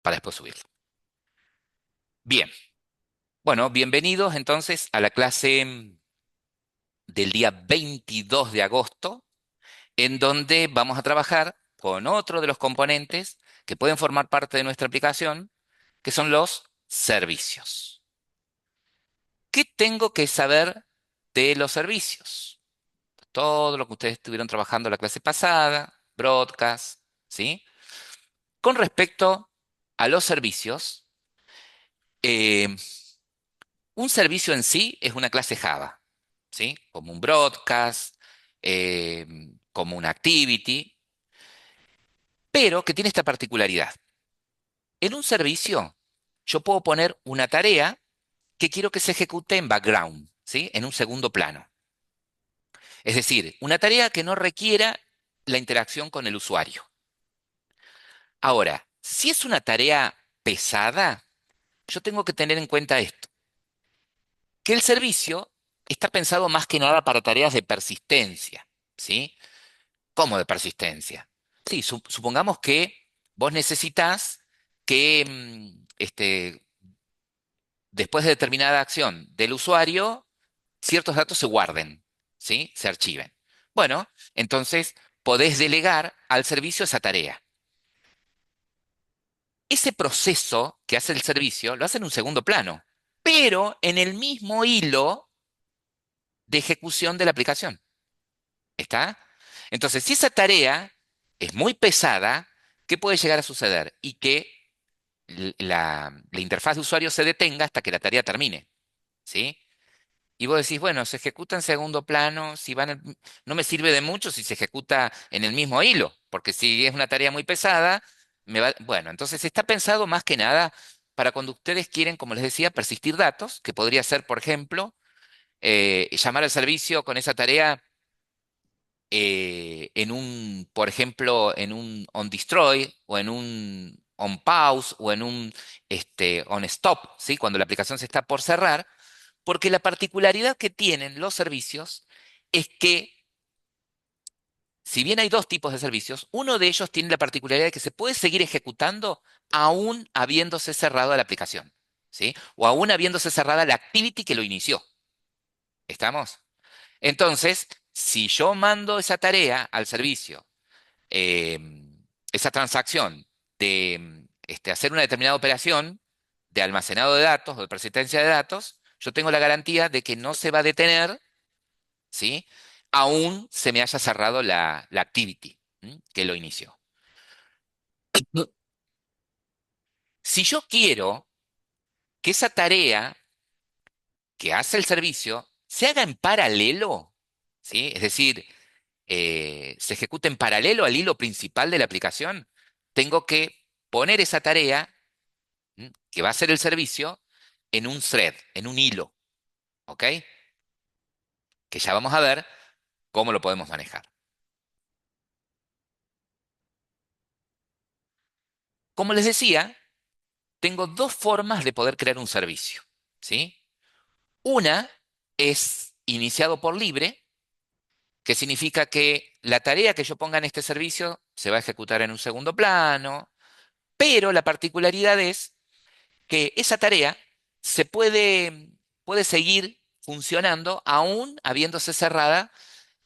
para después subirlo. Bien, bueno, bienvenidos entonces a la clase del día 22 de agosto, en donde vamos a trabajar con otro de los componentes que pueden formar parte de nuestra aplicación, que son los servicios. ¿Qué tengo que saber de los servicios? Todo lo que ustedes estuvieron trabajando la clase pasada, broadcast, ¿sí? Con respecto a los servicios, eh, un servicio en sí es una clase Java, ¿sí? Como un broadcast, eh, como una activity, pero que tiene esta particularidad. En un servicio, yo puedo poner una tarea que quiero que se ejecute en background, ¿sí? En un segundo plano. Es decir, una tarea que no requiera la interacción con el usuario. Ahora, si es una tarea pesada, yo tengo que tener en cuenta esto, que el servicio está pensado más que nada para tareas de persistencia, ¿sí? ¿Cómo de persistencia? Sí, supongamos que vos necesitas que después de determinada acción del usuario, ciertos datos se guarden, ¿sí? Se archiven. Bueno, entonces podés delegar al servicio esa tarea. Ese proceso que hace el servicio lo hace en un segundo plano, pero en el mismo hilo de ejecución de la aplicación. ¿Está? Entonces, si esa tarea es muy pesada, ¿qué puede llegar a suceder? Y que la interfaz de usuario se detenga hasta que la tarea termine, ¿sí? Y vos decís, bueno, se ejecuta en segundo plano, si no me sirve de mucho si se ejecuta en el mismo hilo, porque si es una tarea muy pesada, bueno, entonces está pensado más que nada para cuando ustedes quieren, como les decía, persistir datos, que podría ser, por ejemplo, llamar al servicio con esa tarea por ejemplo, en un on destroy o en un on pause o en un on stop, ¿sí? Cuando la aplicación se está por cerrar, porque la particularidad que tienen los servicios es que, si bien hay dos tipos de servicios, uno de ellos tiene la particularidad de que se puede seguir ejecutando aún habiéndose cerrado la aplicación, ¿sí? O aún habiéndose cerrada la activity que lo inició. ¿Estamos? Entonces, si yo mando esa tarea al servicio, eh, esa transacción de hacer una determinada operación de almacenado de datos o de persistencia de datos, yo tengo la garantía de que no se va a detener, ¿sí? Aún se me haya cerrado la activity, ¿m? Que lo inició. Si yo quiero que esa tarea que hace el servicio se haga en paralelo, ¿sí? Es decir, se ejecute en paralelo al hilo principal de la aplicación, tengo que poner esa tarea, que va a ser el servicio, en un thread, en un hilo, ¿ok? Que ya vamos a ver cómo lo podemos manejar. Como les decía, tengo dos formas de poder crear un servicio, ¿sí? Una es iniciado por libre, que significa que la tarea que yo ponga en este servicio se va a ejecutar en un segundo plano, pero la particularidad es que esa tarea puede seguir funcionando aún habiéndose cerrada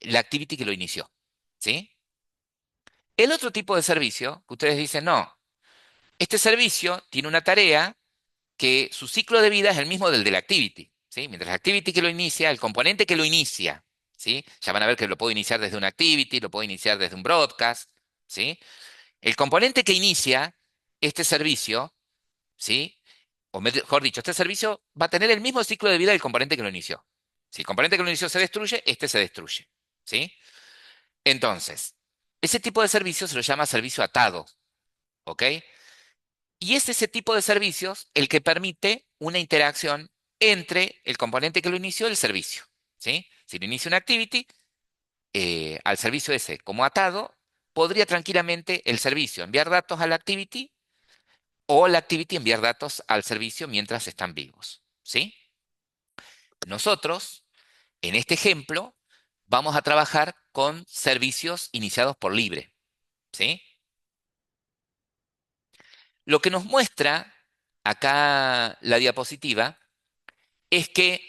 la activity que lo inició, ¿sí? El otro tipo de servicio que ustedes dicen, no, este servicio tiene una tarea que su ciclo de vida es el mismo del de la activity, ¿sí? Mientras la activity que lo inicia, el componente que lo inicia, ¿sí? Ya van a ver que lo puedo iniciar desde una activity, lo puedo iniciar desde un broadcast, ¿sí? El componente que inicia este servicio, ¿sí? O mejor dicho, este servicio va a tener el mismo ciclo de vida del componente que lo inició. Si el componente que lo inició se destruye, este se destruye, ¿sí? Entonces, ese tipo de servicio se lo llama servicio atado, ¿ok? Y es ese tipo de servicios el que permite una interacción entre el componente que lo inició y el servicio, ¿sí? Si lo inicia una activity, al servicio ese como atado, podría tranquilamente el servicio enviar datos a la activity o la activity enviar datos al servicio mientras están vivos, ¿sí? Nosotros, en este ejemplo, vamos a trabajar con servicios iniciados por libre, ¿sí? Lo que nos muestra acá la diapositiva es que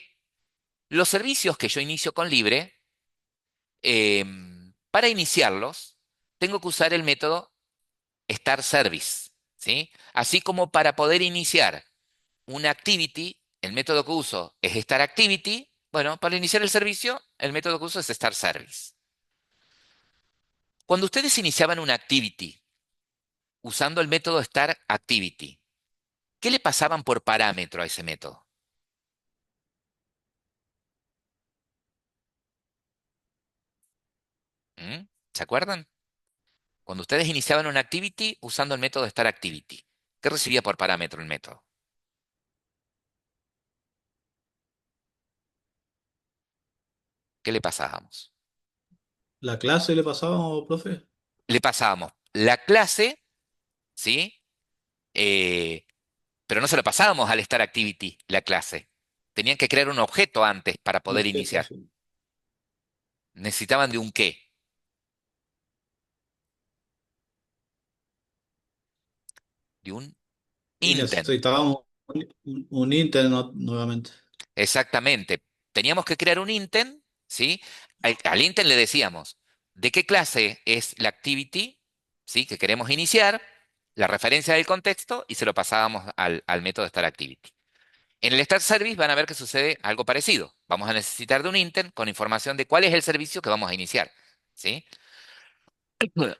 los servicios que yo inicio con libre, para iniciarlos, tengo que usar el método start service, ¿sí? Así como para poder iniciar una activity, el método que uso es start activity. Bueno, para iniciar el servicio, el método que uso es start service. Cuando ustedes iniciaban una activity usando el método start activity, ¿qué le pasaban por parámetro a ese método? ¿Mm? ¿Se acuerdan? Cuando ustedes iniciaban una activity usando el método start activity, ¿qué recibía por parámetro el método? ¿Qué le pasábamos? ¿La clase le pasábamos, profe? Le pasábamos la clase, ¿sí? Eh, pero no se lo pasábamos al start activity, la clase. Tenían que crear un objeto antes para Un poder objeto, iniciar. sí. Necesitaban de un qué, de un Y intent. necesitábamos un Intel nuevamente. Exactamente. Teníamos que crear un intent, ¿sí? Al intent le decíamos de qué clase es la activity, ¿sí? Que queremos iniciar, la referencia del contexto y se lo pasábamos al método start activity. En el start service van a ver que sucede algo parecido. Vamos a necesitar de un intent con información de cuál es el servicio que vamos a iniciar, ¿sí?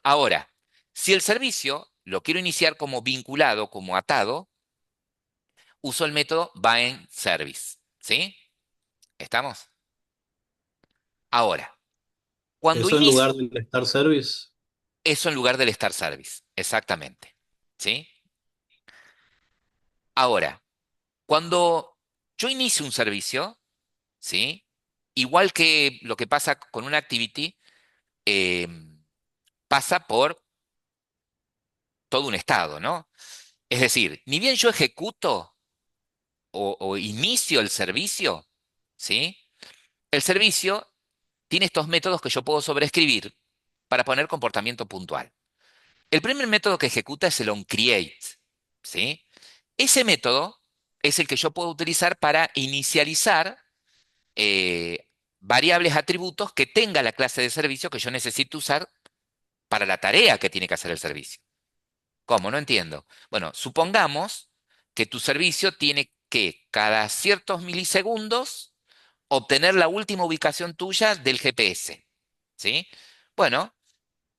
Ahora, si el servicio lo quiero iniciar como vinculado, como atado, uso el método bind service, ¿sí? ¿Estamos? Ahora, cuando Eso en lugar inicio, del Star Service. eso en lugar del start service, exactamente, ¿sí? Ahora, cuando yo inicio un servicio, ¿sí? Igual que lo que pasa con una activity, eh, pasa por todo un estado, ¿no? Es decir, ni bien yo ejecuto o inicio el servicio, ¿sí? El servicio tiene estos métodos que yo puedo sobreescribir para poner comportamiento puntual. El primer método que ejecuta es el onCreate, ¿sí? Ese método es el que yo puedo utilizar para inicializar variables atributos que tenga la clase de servicio que yo necesito usar para la tarea que tiene que hacer el servicio. ¿Cómo? No entiendo. Bueno, supongamos que tu servicio tiene que cada ciertos milisegundos obtener la última ubicación tuya del GPS, ¿sí? Bueno,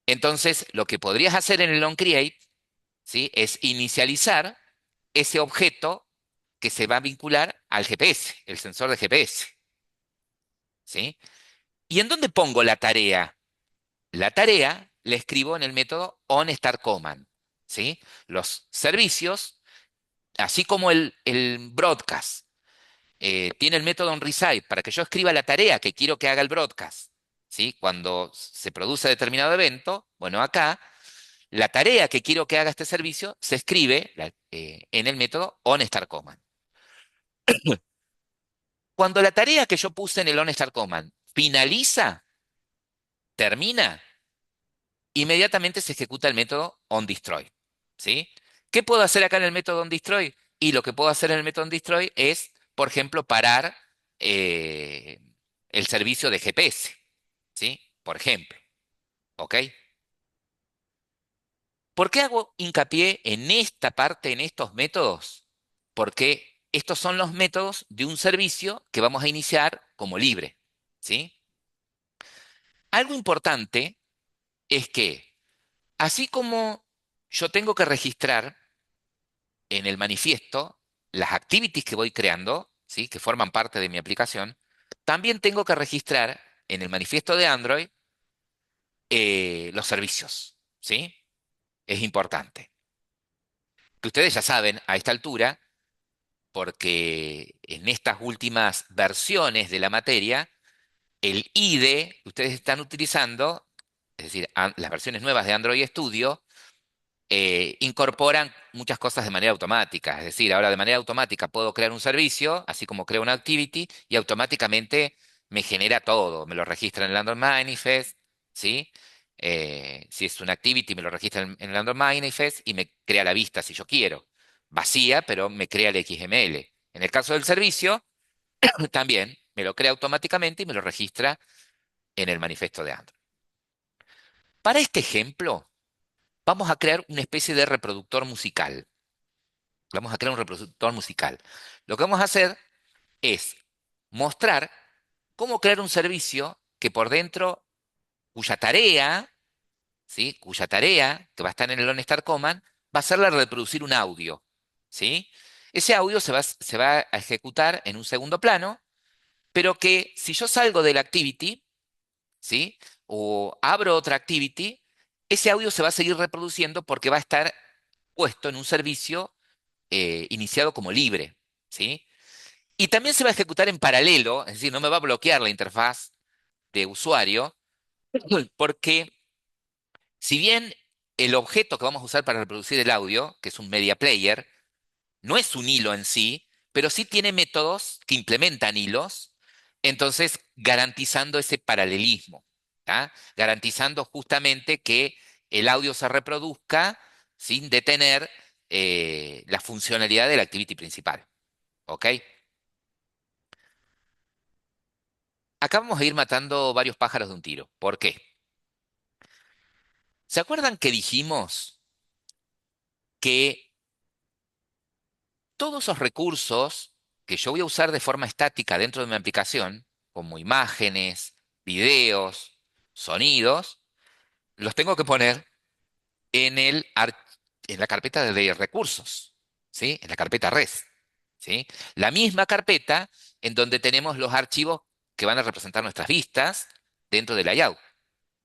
entonces lo que podrías hacer en el onCreate, ¿sí? Es inicializar ese objeto que se va a vincular al GPS, el sensor de GPS, ¿sí? ¿Y en dónde pongo la tarea? La tarea la escribo en el método onStartCommand, ¿sí? Los servicios, así como el broadcast, tiene el método onReceive para que yo escriba la tarea que quiero que haga el broadcast, ¿sí? Cuando se produce determinado evento, bueno, acá la tarea que quiero que haga este servicio se escribe en el método onStartCommand. Cuando la tarea que yo puse en el onStartCommand finaliza, termina, inmediatamente se ejecuta el método onDestroy, ¿sí? ¿Qué puedo hacer acá en el método onDestroy? Y lo que puedo hacer en el método onDestroy es, por ejemplo, parar eh, el servicio de GPS, ¿sí? Por ejemplo, ¿ok? ¿Por qué hago hincapié en esta parte, en estos métodos? Porque estos son los métodos de un servicio que vamos a iniciar como libre, ¿sí? Algo importante es que, así como yo tengo que registrar en el manifiesto las activities que voy creando, ¿sí? Que forman parte de mi aplicación, también tengo que registrar en el manifiesto de Android los servicios, ¿sí? Es importante. Que ustedes ya saben a esta altura, porque en estas últimas versiones de la materia, el IDE que ustedes están utilizando, es decir, las versiones nuevas de Android Studio, incorporan muchas cosas de manera automática. Es decir, ahora de manera automática puedo crear un servicio, así como creo una activity, y automáticamente me genera todo. Me lo registra en el Android Manifest, ¿sí? Si es una activity, me lo registra en el Android Manifest y me crea la vista si yo quiero. Vacía, pero me crea el XML. En el caso del servicio, también me lo crea automáticamente y me lo registra en el manifiesto de Android. Para este ejemplo, vamos a crear una especie de reproductor musical. Vamos a crear un reproductor musical. Lo que vamos a hacer es mostrar cómo crear un servicio que por dentro, cuya tarea, ¿sí? Cuya tarea, que va a estar en el OnStar Command, va a ser la de reproducir un audio, ¿sí? Ese audio se va a ejecutar en un segundo plano, pero que si yo salgo de la activity, ¿sí? O abro otra activity, ese audio se va a seguir reproduciendo porque va a estar puesto en un servicio iniciado como libre, ¿sí? Y también se va a ejecutar en paralelo, es decir, no me va a bloquear la interfaz de usuario, porque si bien el objeto que vamos a usar para reproducir el audio, que es un media player, no es un hilo en sí, pero sí tiene métodos que implementan hilos, entonces garantizando ese paralelismo, ¿tá? Garantizando justamente que el audio se reproduzca sin detener la funcionalidad de la activity principal. ¿Ok? Acá vamos a ir matando varios pájaros de un tiro. ¿Por qué? ¿Se acuerdan que dijimos que todos esos recursos que yo voy a usar de forma estática dentro de mi aplicación, como imágenes, videos, sonidos, los tengo que poner en en la carpeta de recursos, ¿sí? En la carpeta res, ¿sí? La misma carpeta en donde tenemos los archivos que van a representar nuestras vistas dentro del layout,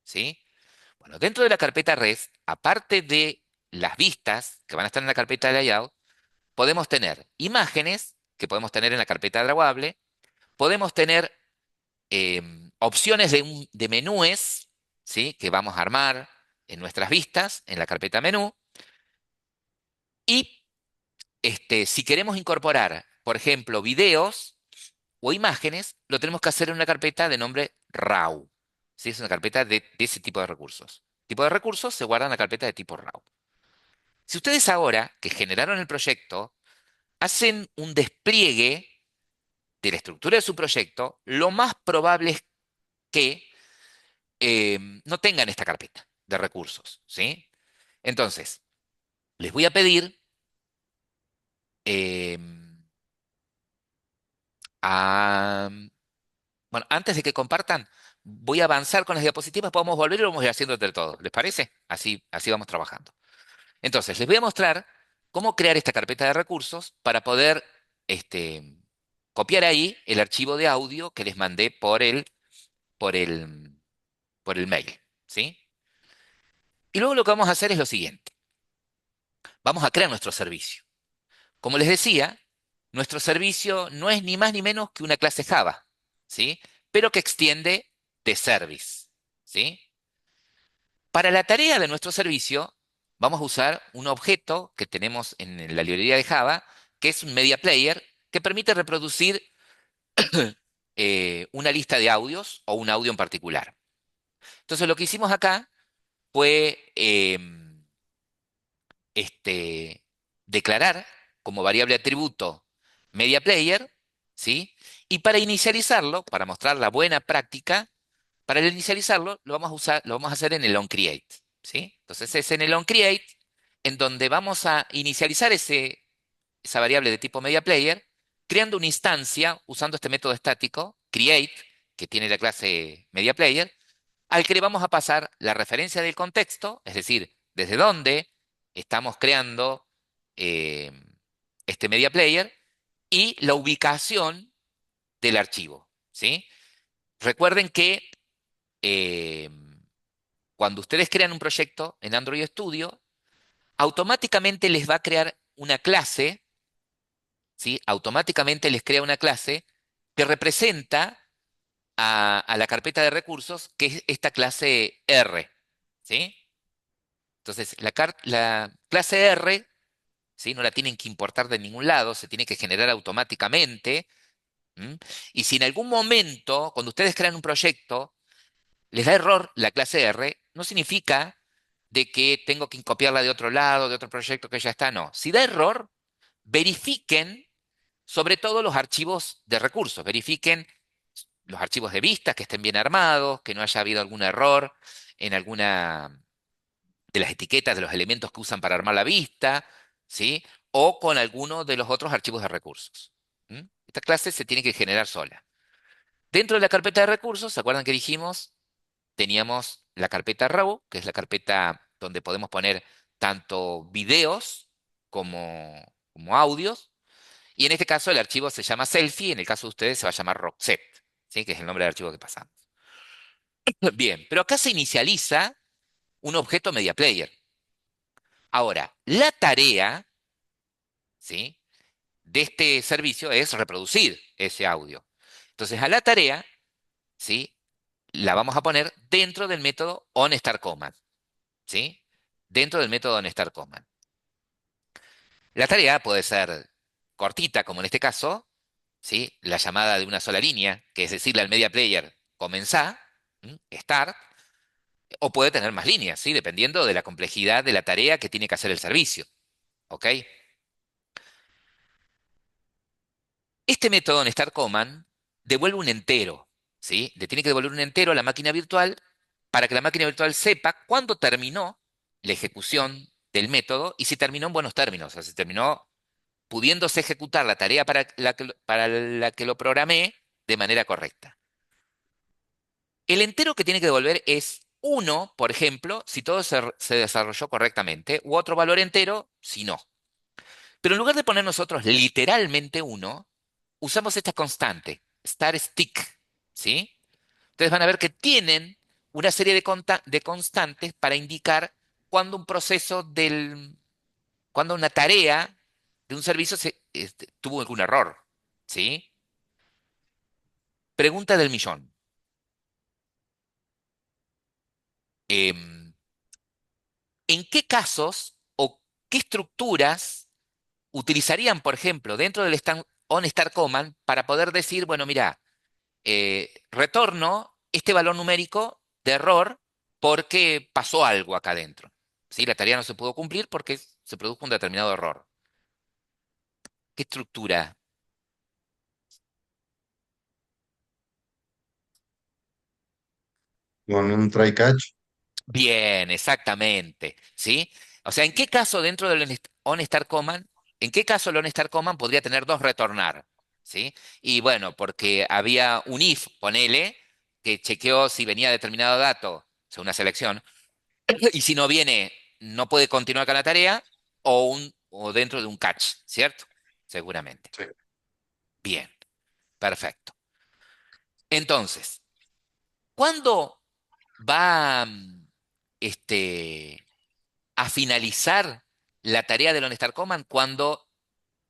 ¿sí? Bueno, dentro de la carpeta res, aparte de las vistas que van a estar en la carpeta de layout, podemos tener imágenes que podemos tener en la carpeta drawable, podemos tener opciones de menúes, ¿sí? Que vamos a armar en nuestras vistas, en la carpeta menú, y si queremos incorporar, por ejemplo, videos o imágenes, lo tenemos que hacer en una carpeta de nombre RAW. ¿Sí? Es una carpeta de ese tipo de recursos. Tipo de recursos se guarda en la carpeta de tipo RAW. Si ustedes ahora, que generaron el proyecto, hacen un despliegue de la estructura de su proyecto, lo más probable es que no tengan esta carpeta de recursos, ¿sí? Entonces, les voy a pedir eh, a... Bueno, antes de que compartan, voy a avanzar con las diapositivas, podemos volver y lo vamos a ir haciendo entre todos. ¿Les parece? Así vamos trabajando. Entonces, les voy a mostrar cómo crear esta carpeta de recursos para poder este, copiar ahí el archivo de audio que les mandé por el, por el mail, ¿sí? Y luego lo que vamos a hacer es lo siguiente. Vamos a crear nuestro servicio. Como les decía, nuestro servicio no es ni más ni menos que una clase Java, ¿sí? Pero que extiende de service, ¿sí? Para la tarea de nuestro servicio, vamos a usar un objeto que tenemos en la librería de Java, que es un media player, que permite reproducir una lista de audios o un audio en particular. Entonces, lo que hicimos acá fue declarar como variable atributo media player, ¿sí? Y para inicializarlo, para mostrar la buena práctica, para inicializarlo lo vamos a usar, lo vamos a hacer en el onCreate, ¿sí? Entonces es en el onCreate en donde vamos a inicializar esa variable de tipo media player, creando una instancia usando este método estático, create, que tiene la clase media player, al que le vamos a pasar la referencia del contexto, es decir, desde dónde estamos creando eh, este media player y la ubicación del archivo, ¿sí? Recuerden que eh, cuando ustedes crean un proyecto en Android Studio, automáticamente les va a crear una clase, ¿sí? Automáticamente les crea una clase que representa a la carpeta de recursos, que es esta clase R, ¿sí? Entonces, la clase R, ¿sí? No la tienen que importar de ningún lado, se tiene que generar automáticamente. ¿M? Y si en algún momento, cuando ustedes crean un proyecto, les da error la clase R, no significa de que tengo que copiarla de otro lado, de otro proyecto que ya está, no. Si da error, verifiquen sobre todo los archivos de recursos, verifiquen los archivos de vistas que estén bien armados, que no haya habido algún error en alguna de las etiquetas de los elementos que usan para armar la vista, ¿sí? O con alguno de los otros archivos de recursos. ¿Mm? Esta clase se tiene que generar sola. Dentro de la carpeta de recursos, ¿se acuerdan que dijimos? Teníamos la carpeta RAW, que es la carpeta donde podemos poner tanto videos como audios. Y en este caso el archivo se llama selfie, en el caso de ustedes se va a llamar Roxette, ¿sí? Que es el nombre del archivo que pasamos. Bien, pero acá se inicializa un objeto media player. Ahora, la tarea, ¿sí? De este servicio es reproducir ese audio. Entonces, a la tarea, ¿sí? La vamos a poner dentro del método onStartCommand, ¿sí? Dentro del método onStartCommand. La tarea puede ser cortita, como en este caso, ¿sí? La llamada de una sola línea, que es decirle al media player, comenzá, start, o puede tener más líneas, ¿sí? Dependiendo de la complejidad de la tarea que tiene que hacer el servicio, ¿ok? Este método en start command devuelve un entero, ¿sí? Le tiene que devolver un entero a la máquina virtual para que la máquina virtual sepa cuándo terminó la ejecución del método y si terminó en buenos términos, o sea, si terminó pudiéndose ejecutar la tarea para la que lo programé de manera correcta. El entero que tiene que devolver es uno, por ejemplo, si todo se desarrolló correctamente, u otro valor entero si no. Pero en lugar de poner nosotros literalmente uno, usamos esta constante, star stick, ¿sí? Entonces van a ver que tienen una serie de constantes para indicar cuando un proceso cuando una tarea de un servicio tuvo algún error, ¿sí? Pregunta del millón. Em, ¿En qué casos o qué estructuras utilizarían, por ejemplo, dentro del on-start command para poder decir, bueno, mira, retorno este valor numérico de error porque pasó algo acá adentro? ¿Sí? La tarea no se pudo cumplir porque se produjo un determinado error. ¿Qué estructura? Con un try catch. Bien, exactamente. ¿Sí? O sea, ¿en qué caso dentro del on-start command, en qué caso el on-start command podría tener dos retornar? ¿Sí? Y bueno, porque había un if, ponele, que chequeó si venía determinado dato, o sea, una selección, y si no viene, no puede continuar con la tarea, o dentro de un catch, ¿cierto? Seguramente. Sí. Bien, perfecto. Entonces, ¿cuándo va este, a finalizar la tarea del OnStar Command? Cuando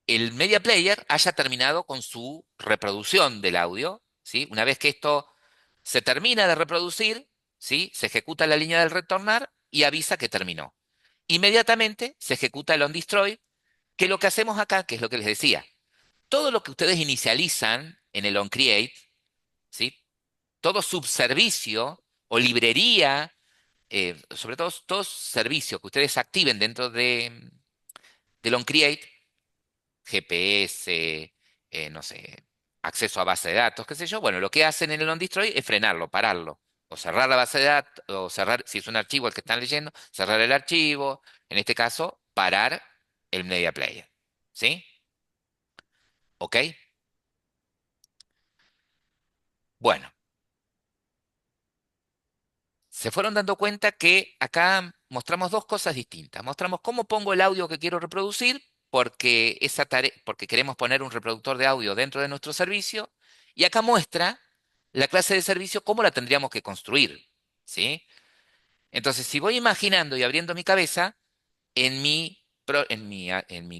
el media player haya terminado con su reproducción del audio, ¿sí? Una vez que esto se termina de reproducir, ¿sí? Se ejecuta la línea del retornar y avisa que terminó. Inmediatamente se ejecuta el onDestroy, que lo que hacemos acá, que es lo que les decía, todo lo que ustedes inicializan en el onCreate, ¿sí? Todo subservicio o librería, sobre todo servicio que ustedes activen dentro del onCreate, GPS, no sé, acceso a base de datos, qué sé yo, bueno, lo que hacen en el onDestroy es frenarlo, pararlo, o cerrar la base de datos, o cerrar, si es un archivo el que están leyendo, cerrar el archivo, en este caso, parar el media player. ¿Sí? ¿Ok? Bueno, se fueron dando cuenta que acá mostramos dos cosas distintas. Mostramos cómo pongo el audio que quiero reproducir, porque esa tarea, porque queremos poner un reproductor de audio dentro de nuestro servicio, y acá muestra la clase de servicio cómo la tendríamos que construir. ¿Sí? Entonces, si voy imaginando y abriendo mi cabeza en mi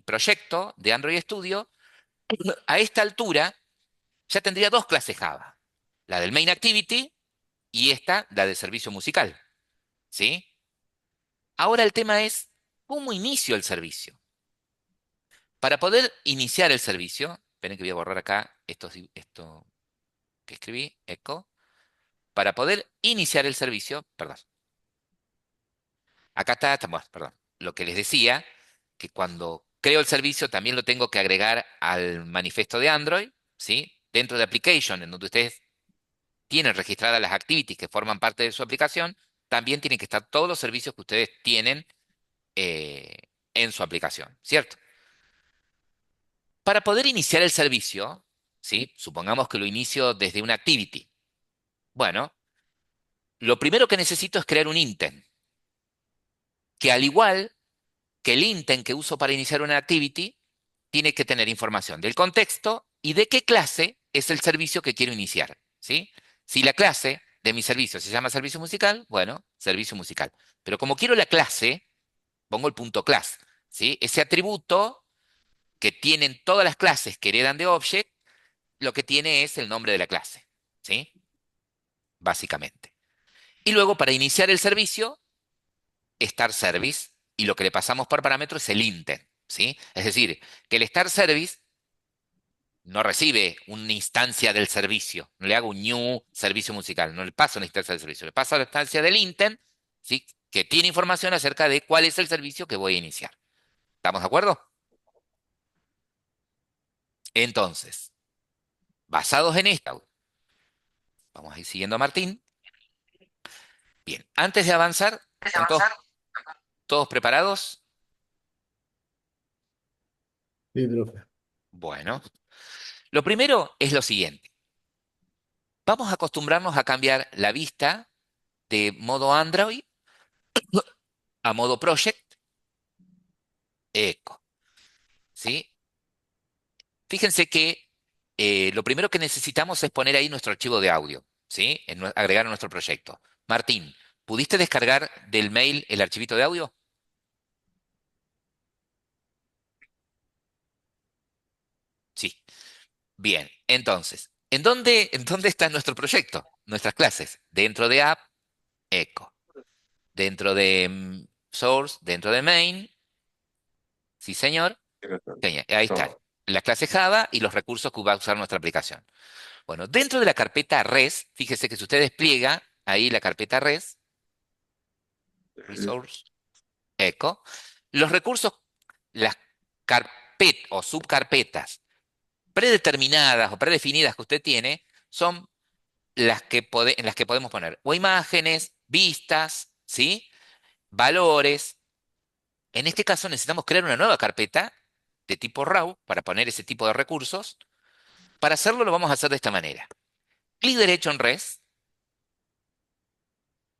proyecto de Android Studio, a esta altura ya tendría dos clases Java. La del main activity y esta, la del servicio musical. ¿Sí? Ahora el tema es, ¿cómo inicio el servicio? Para poder iniciar el servicio, esperen que voy a borrar acá esto que escribí, echo. para poder iniciar el servicio, perdón, acá está, bueno, perdón, lo que les decía, que cuando creo el servicio también lo tengo que agregar al manifiesto de Android, ¿sí? Dentro de Application, en donde ustedes tienen registradas las activities que forman parte de su aplicación, también tienen que estar todos los servicios que ustedes tienen eh, en su aplicación, ¿cierto? Para poder iniciar el servicio, ¿sí? Supongamos que lo inicio desde una activity. Bueno, lo primero que necesito es crear un intent, que al igual que el intent que uso para iniciar una activity, tiene que tener información del contexto y de qué clase es el servicio que quiero iniciar, ¿sí? Si la clase de mi servicio se llama servicio musical, bueno, servicio musical. Pero como quiero la clase, pongo el punto class, ¿sí? Ese atributo que tienen todas las clases que heredan de object, lo que tiene es el nombre de la clase, ¿sí? Básicamente. Y luego para iniciar el servicio, start service, y lo que le pasamos por parámetro es el intent, ¿sí? Es decir, que el start service no recibe una instancia del servicio, no le hago un new servicio musical, no le paso una instancia del servicio, le paso a la instancia del intent, ¿sí? Que tiene información acerca de cuál es el servicio que voy a iniciar. ¿Estamos de acuerdo? Entonces, basados en esto, vamos a ir siguiendo a Martín. Bien, antes de avanzar, ¿están todos preparados? Sí, profe. Bueno, lo primero es lo siguiente. Vamos a acostumbrarnos a cambiar la vista de modo Android a modo Project Eco, ¿sí? Fíjense que lo primero que necesitamos es poner ahí nuestro archivo de audio, ¿sí? Agregar a nuestro proyecto. Martín, ¿pudiste descargar del mail el archivito de audio? Sí. Bien, entonces, ¿en dónde está nuestro proyecto? Nuestras clases. Dentro de app, echo. Dentro de source, dentro de main, sí señor. Ahí están. Las clases Java y los recursos que va a usar nuestra aplicación. Bueno, dentro de la carpeta res, fíjese que si usted despliega ahí la carpeta res, resource, echo, los recursos, las carpetas o subcarpetas predeterminadas o predefinidas que usted tiene son en las que podemos poner o imágenes, vistas, ¿sí? Valores. En este caso necesitamos crear una nueva carpeta de tipo RAW para poner ese tipo de recursos. Para hacerlo lo vamos a hacer de esta manera. Clic derecho en Res,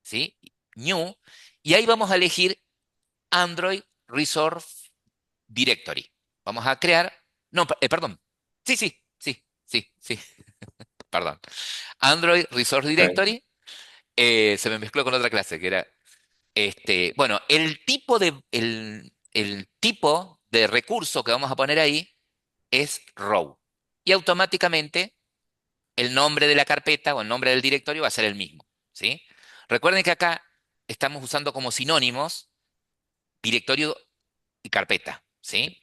¿sí? New, y ahí vamos a elegir Android Resource Directory. Vamos a crear, no, perdón. Sí, sí, sí, sí, sí, perdón. Android Resource Directory, se me mezcló con otra clase que era, bueno, el tipo de recurso que vamos a poner ahí es row. Y automáticamente el nombre de la carpeta o el nombre del directorio va a ser el mismo, ¿sí? Recuerden que acá estamos usando como sinónimos directorio y carpeta, ¿sí?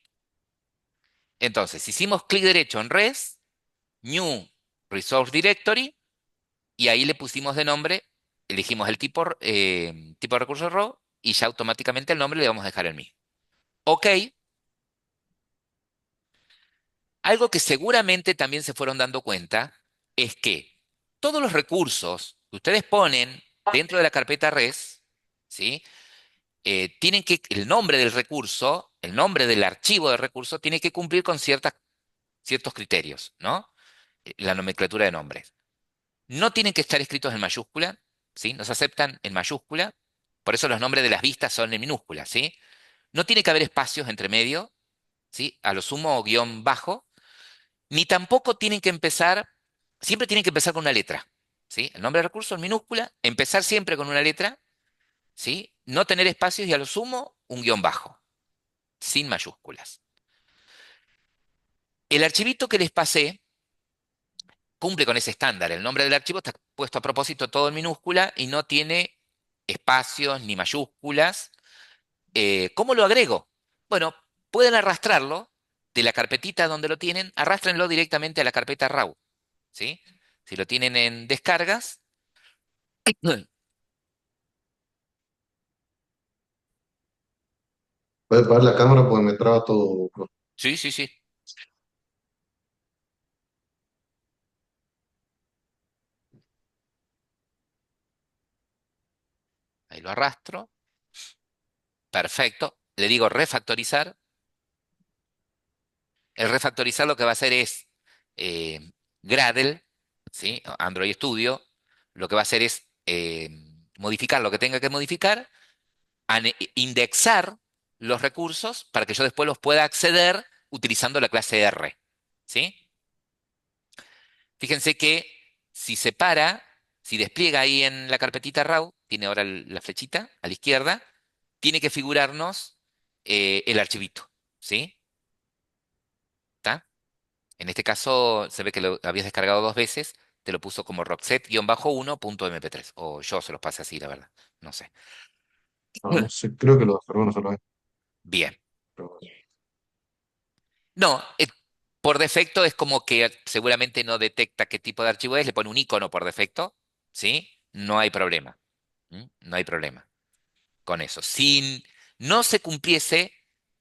Entonces, hicimos clic derecho en res, new resource directory, y ahí le pusimos de nombre, elegimos el tipo de recurso raw, y ya automáticamente el nombre le vamos a dejar el mismo. Ok, algo que seguramente también se fueron dando cuenta es que todos los recursos que ustedes ponen dentro de la carpeta res, ¿sí? El nombre del recurso, el nombre del archivo de recurso, tiene que cumplir con ciertos criterios, ¿no? La nomenclatura de nombres. No tienen que estar escritos en mayúscula, ¿sí? No se aceptan en mayúscula, por eso los nombres de las vistas son en minúscula, ¿sí? No tiene que haber espacios entre medio, ¿sí? A lo sumo guión bajo, ni tampoco siempre tienen que empezar con una letra, ¿sí? El nombre del recurso en minúscula, empezar siempre con una letra, ¿sí? No tener espacios y a lo sumo un guión bajo, sin mayúsculas. El archivito que les pasé cumple con ese estándar. El nombre del archivo está puesto a propósito todo en minúscula y no tiene espacios ni mayúsculas. ¿Cómo lo agrego? Bueno, pueden arrastrarlo de la carpetita donde lo tienen, arrástrenlo directamente a la carpeta RAW, ¿sí? Si lo tienen en descargas, Puedes apagar la cámara porque me traba todo, bro. Sí, sí, sí. Ahí lo arrastro. Perfecto. Le digo refactorizar. El refactorizar lo que va a hacer es Gradle, ¿sí? Android Studio, lo que va a hacer es modificar lo que tenga que modificar, indexar los recursos para que yo después los pueda acceder utilizando la clase R, ¿sí? Fíjense que si separa, si despliega ahí en la carpetita RAW, tiene ahora la flechita a la izquierda, tiene que figurarnos el archivito, ¿sí? ¿Está? En este caso se ve que lo habías descargado dos veces, te lo puso como roxette-1.mp3, o yo se los pasé así, la verdad, no sé. No, no sé, creo que lo descargó una sola vez. Bien. Pero, No, por defecto es como que seguramente no detecta qué tipo de archivo es, le pone un icono por defecto, ¿sí? No hay problema. No hay problema con eso. Si no se cumpliese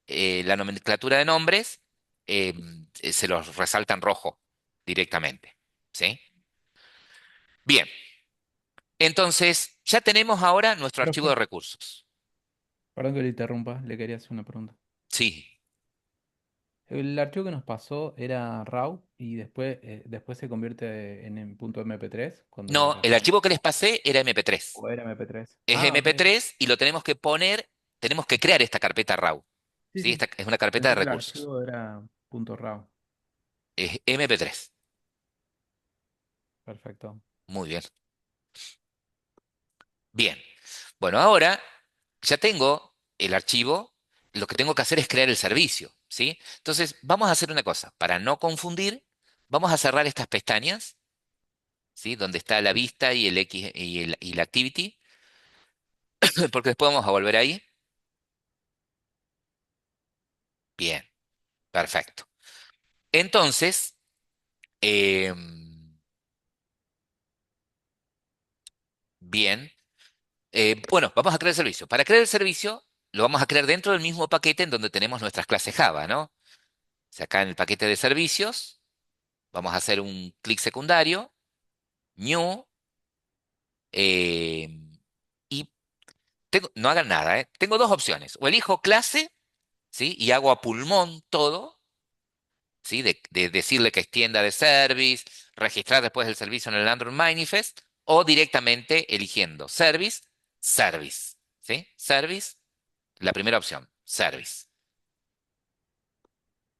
la nomenclatura de nombres, eh, se los resalta en rojo directamente, ¿sí? Bien, entonces ya tenemos ahora nuestro archivo Profe, de recursos. perdón que le interrumpa, le quería hacer una pregunta. Sí. El archivo que nos pasó era RAW y después se convierte en punto MP3 cuando lo No, el pasamos. archivo que les pasé era MP3. ¿O era MP3? Es Ah, ok. MP3 y lo tenemos que poner, tenemos que crear esta carpeta RAW. Sí, ¿Sí? sí. Esta es una carpeta de Pensé que el recursos. archivo era punto .raw. Es MP3. Perfecto. Muy bien. Bien. Bueno, ahora ya tengo el archivo. Lo que tengo que hacer es crear el servicio. ¿Sí? Entonces, vamos a hacer una cosa. Para no confundir, vamos a cerrar estas pestañas, ¿sí? Donde está la vista y el X y la activity, porque después vamos a volver ahí. Bien, perfecto. Entonces, bien. Bueno, vamos a crear el servicio. Para crear el servicio, lo vamos a crear dentro del mismo paquete en donde tenemos nuestras clases Java, ¿no? O sea, acá en el paquete de servicios, vamos a hacer un clic secundario, new, eh, y no hagan nada, ¿eh? Tengo dos opciones. O elijo clase, ¿sí? Y hago a pulmón todo, ¿sí? De decirle que extienda de service, registrar después el servicio en el Android Manifest, o directamente eligiendo service, service, ¿sí? Service, la primera opción, service.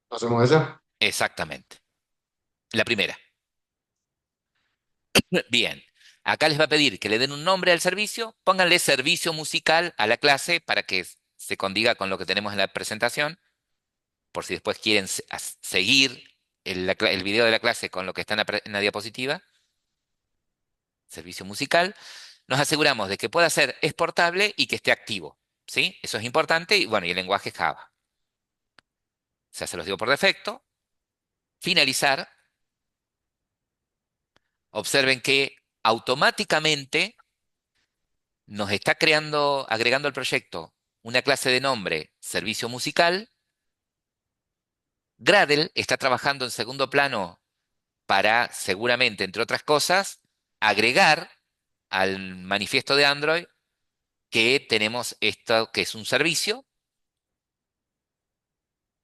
¿hacemos esa? Exactamente. La primera. Bien. Acá les va a pedir que le den un nombre al servicio, pónganle servicio musical a la clase para que se condiga con lo que tenemos en la presentación, por si después quieren seguir el video de la clase con lo que está en la diapositiva. Servicio musical. Nos aseguramos de que pueda ser exportable y que esté activo. ¿Sí? Eso es importante. Y bueno, y el lenguaje Java. O sea, se los digo por defecto. Finalizar. Observen que automáticamente nos está creando, agregando al proyecto una clase de nombre servicio musical. Gradle está trabajando en segundo plano para, seguramente, entre otras cosas, agregar al manifiesto de Android que tenemos esto que es un servicio.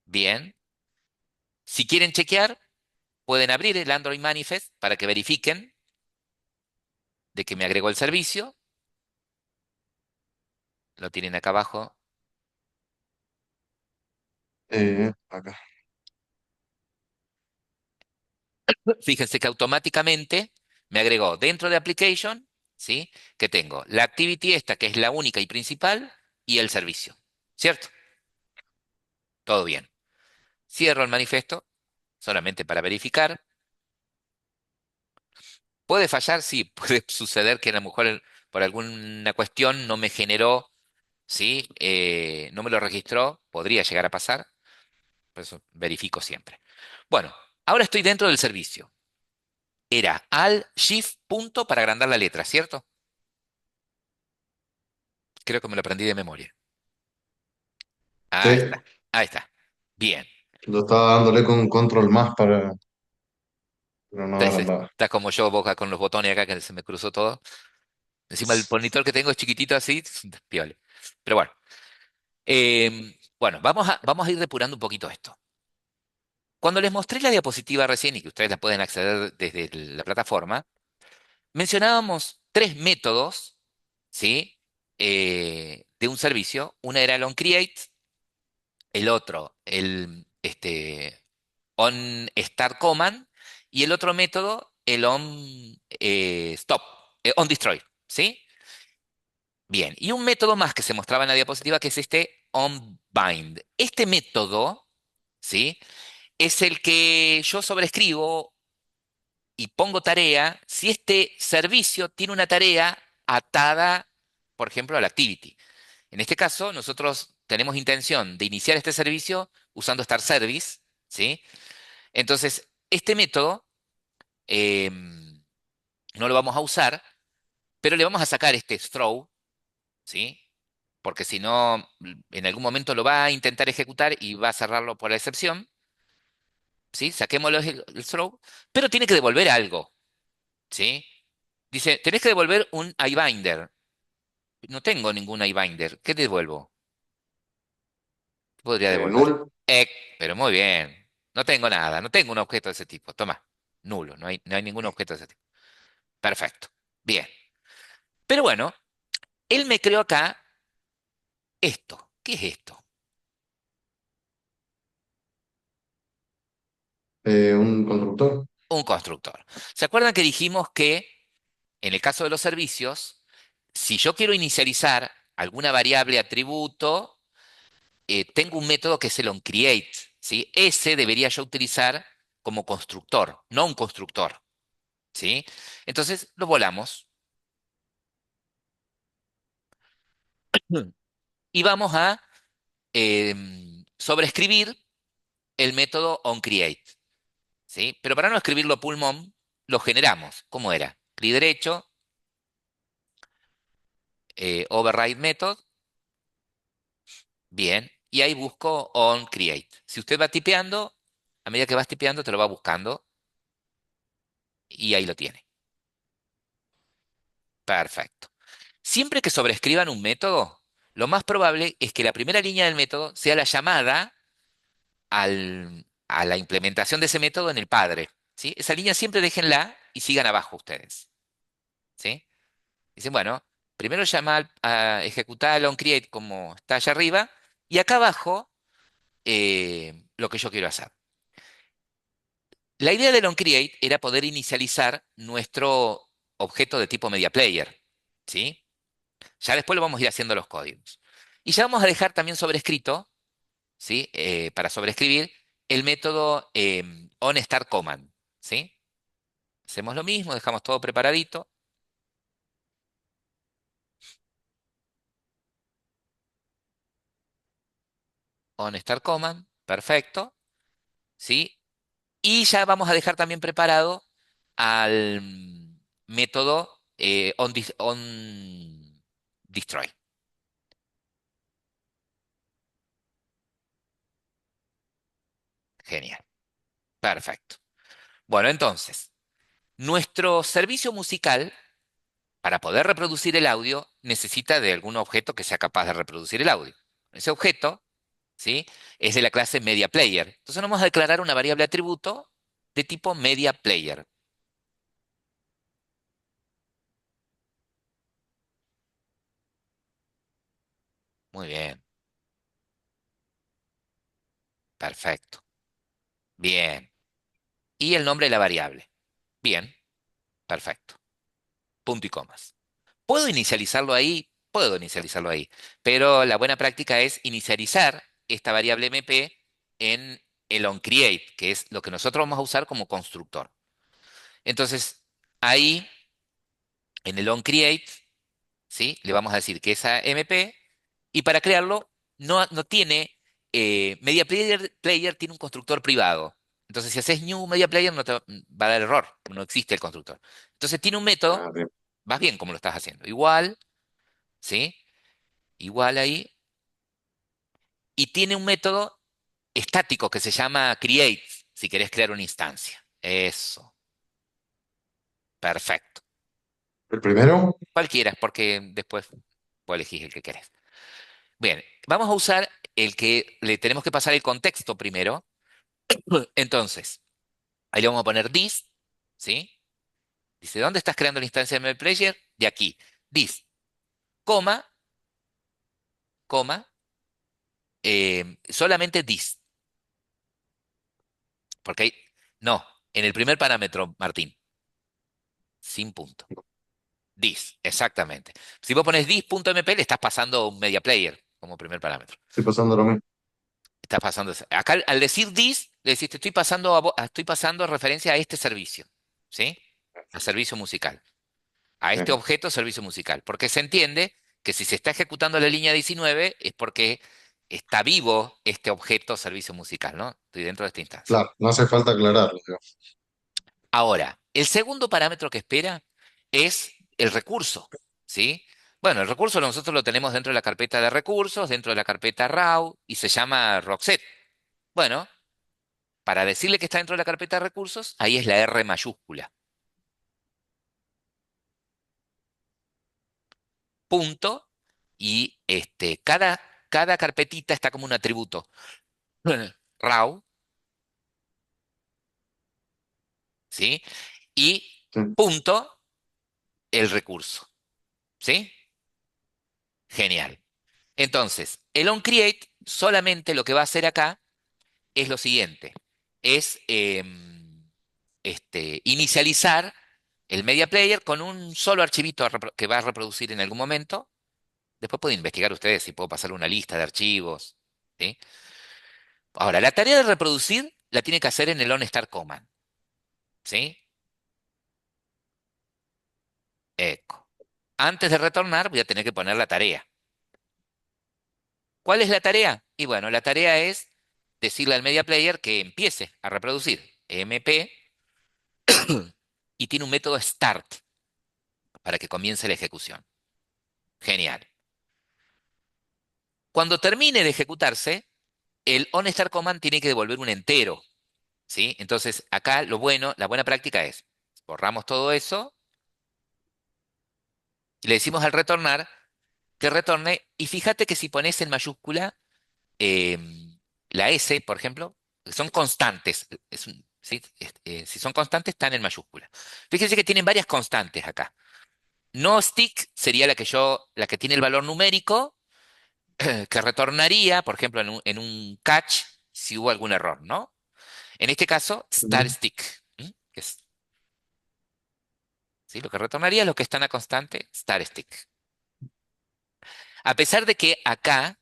Bien. Si quieren chequear, pueden abrir el Android Manifest para que verifiquen de que me agregó el servicio. Lo tienen acá abajo. Acá. Fíjense que automáticamente me agregó dentro de Application, ¿sí? Que tengo la activity esta, que es la única y principal, y el servicio. ¿Cierto? Todo bien. Cierro el manifiesto, solamente para verificar. ¿Puede fallar? Sí, puede suceder que a lo mejor por alguna cuestión no me generó, ¿sí? No me lo registró, podría llegar a pasar, por eso verifico siempre. Bueno, ahora estoy dentro del servicio. Era al shift punto para agrandar la letra, ¿cierto? Creo que me lo aprendí de memoria. Sí, Ahí está. Ahí está. Bien. lo estaba dándole con control más pero no Entonces, agrandaba. está como yo, boca con los botones acá que se me cruzó todo. Encima el monitor que tengo es chiquitito así, piola. Pero bueno. Bueno, vamos a ir depurando un poquito esto. Cuando les mostré la diapositiva recién y que ustedes la pueden acceder desde la plataforma, mencionábamos tres métodos, ¿sí? De un servicio. Una era el onCreate, el otro, onStartCommand, y el otro método, el onStop, onDestroy, ¿sí? Bien, y un método más que se mostraba en la diapositiva que es este onBind. Este método, ¿sí? Es el que yo sobrescribo y pongo tarea si este servicio tiene una tarea atada, por ejemplo, a la activity. En este caso, nosotros tenemos intención de iniciar este servicio usando Start Service, ¿sí? Entonces, este método no lo vamos a usar, pero le vamos a sacar este throw, ¿sí? Porque si no, en algún momento lo va a intentar ejecutar y va a cerrarlo por la excepción, ¿sí? Saquémoslo el throw, pero tiene que devolver algo, ¿sí? Dice, tenés que devolver un iBinder. No tengo ningún iBinder. ¿Qué devuelvo? ¿Qué podría devolver? Null, Eh, pero muy bien. No tengo nada, no tengo un objeto de ese tipo. Toma, nulo, no hay ningún objeto de ese tipo. Perfecto. Bien. Pero bueno, él me creó acá esto. ¿Qué es esto? un constructor. Un constructor. ¿Se acuerdan que dijimos que en el caso de los servicios, si yo quiero inicializar alguna variable atributo, tengo un método que es el onCreate, ¿sí? Ese debería yo utilizar como constructor, no un constructor, ¿sí? Entonces lo volamos Mm. y vamos a sobreescribir el método onCreate, ¿sí? Pero para no escribirlo pulmón, lo generamos. ¿Cómo era? Clic derecho, override method, bien, y ahí busco onCreate. Si usted va tipeando, a medida que vas tipeando, te lo va buscando y ahí lo tiene. Perfecto. Siempre que sobrescriban un método, lo más probable es que la primera línea del método sea la llamada a la implementación de ese método en el padre, ¿sí? Esa línea siempre déjenla y sigan abajo ustedes, ¿sí? Dicen, bueno, primero llama a ejecutar el onCreate como está allá arriba y acá abajo lo que yo quiero hacer. La idea del onCreate era poder inicializar nuestro objeto de tipo media player, ¿sí? Ya después lo vamos a ir haciendo los códigos. Y ya vamos a dejar también sobrescrito, ¿sí? Para sobreescribir el método onStartCommand, ¿sí? Hacemos lo mismo, dejamos todo preparadito. OnStartCommand, perfecto, ¿sí? Y ya vamos a dejar también preparado al método onDestroy. Genial, perfecto. Bueno, entonces, nuestro servicio musical, para poder reproducir el audio, necesita de algún objeto que sea capaz de reproducir el audio. Ese objeto, ¿sí? Es de la clase MediaPlayer. Entonces vamos a declarar una variable atributo de tipo MediaPlayer. Muy bien, perfecto. Bien. Y el nombre de la variable. Bien, perfecto. Punto y comas. ¿Puedo inicializarlo ahí? Puedo inicializarlo ahí. Pero la buena práctica es inicializar esta variable MP en el onCreate, que es lo que nosotros vamos a usar como constructor. Entonces, ahí en el onCreate, ¿sí? Le vamos a decir que es a MP y para crearlo no tiene, Media Player tiene un constructor privado. Entonces, si haces new Media Player no te va a dar error, no existe el constructor. Entonces, tiene un método, Ah, bien. vas bien como lo estás haciendo. Igual, ¿sí? igual ahí, y tiene un método estático que se llama create, si querés crear una instancia. Eso, perfecto. ¿El primero? Cualquiera, porque después vos elegís el que querés. Bien, vamos a usar el que le tenemos que pasar el contexto primero. Entonces, ahí le vamos a poner this, ¿sí? Dice, ¿dónde estás creando la instancia de ML Player? De aquí. This, coma, coma, solamente this. Porque hay, no, en el primer parámetro, Martín, sin punto. This, exactamente. Si vos pones this.mp, le estás pasando un media player como primer parámetro. Estoy pasando lo mismo. Estás pasando. Acá al decir this, le decís, te estoy pasando, estoy pasando referencia a este servicio, ¿sí? A servicio musical. A este Sí, objeto servicio musical. Porque se entiende que si se está ejecutando la línea 19 es porque está vivo este objeto servicio musical, ¿no? Estoy dentro de esta instancia. claro, no hace falta aclararlo, digamos. Ahora, el segundo parámetro que espera es el recurso, ¿sí? Bueno, el recurso nosotros lo tenemos dentro de la carpeta de recursos, dentro de la carpeta RAW y se llama Roxette. Bueno, para decirle que está dentro de la carpeta de recursos, ahí es la R mayúscula. Punto. Y cada carpetita está como un atributo. RAW, ¿sí? Y Sí, punto, el recurso, ¿sí? Genial. Entonces, el onCreate solamente lo que va a hacer acá es lo siguiente. Es inicializar el media player con un solo archivito que va a reproducir en algún momento. Después pueden investigar ustedes si puedo pasarle una lista de archivos, ¿sí? Ahora, la tarea de reproducir la tiene que hacer en el onStart command, ¿sí? Eco. Antes de retornar voy a tener que poner la tarea. ¿Cuál es la tarea? Y bueno, la tarea es decirle al media player que empiece a reproducir MP y tiene un método start para que comience la ejecución. Genial. Cuando termine de ejecutarse, el onStart command tiene que devolver un entero, ¿sí? Entonces, acá la buena práctica es, borramos todo eso y le decimos al retornar que retorne, y fíjate que si pones en mayúscula la S, por ejemplo, que son constantes, ¿sí? Si son constantes, están en mayúscula. Fíjense que tienen varias constantes acá. No stick sería la que tiene el valor numérico que retornaría, por ejemplo, en un catch si hubo algún error, ¿no? En este caso, star ujú, stick, ¿m? Que es, ¿sí? Lo que retornaría es lo que está en la constante star stick. A pesar de que acá,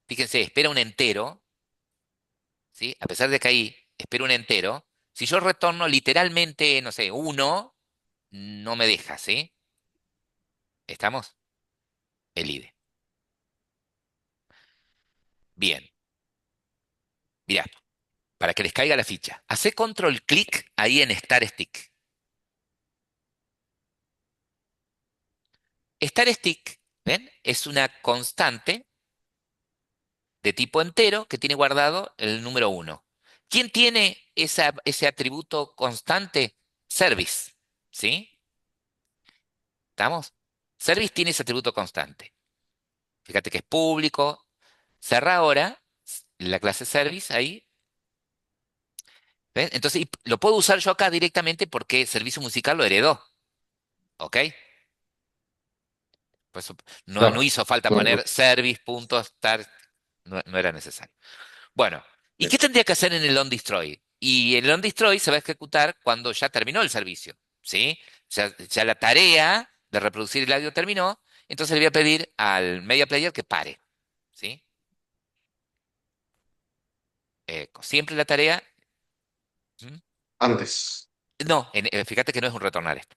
fíjense, espera un entero, ¿sí? A pesar de que ahí espera un entero, si yo retorno literalmente, no sé, uno, no me deja, ¿sí? ¿Estamos? Elide. Bien, mirá, para que les caiga la ficha. Hacé control clic ahí en Star Stick. Star Stick, ¿ven? Es una constante de tipo entero que tiene guardado el número uno. ¿Quién tiene ese atributo constante? Service, ¿sí? ¿Estamos? Service tiene ese atributo constante. Fíjate que es público. Cerra ahora la clase service ahí. ¿Ven? Entonces, y lo puedo usar yo acá directamente porque servicio musical lo heredó. ¿Ok? Pues no claro, hizo falta claro, poner claro. service.start. No era necesario. Bueno, ¿y qué Bien. tendría que hacer en el onDestroy? Y el onDestroy se va a ejecutar cuando ya terminó el servicio. ¿Sí? Ya la tarea de reproducir el audio terminó. Entonces le voy a pedir al media player que pare. ¿Sí? Siempre la tarea. ¿Mm? Antes. No, fíjate que no es un retornar esto.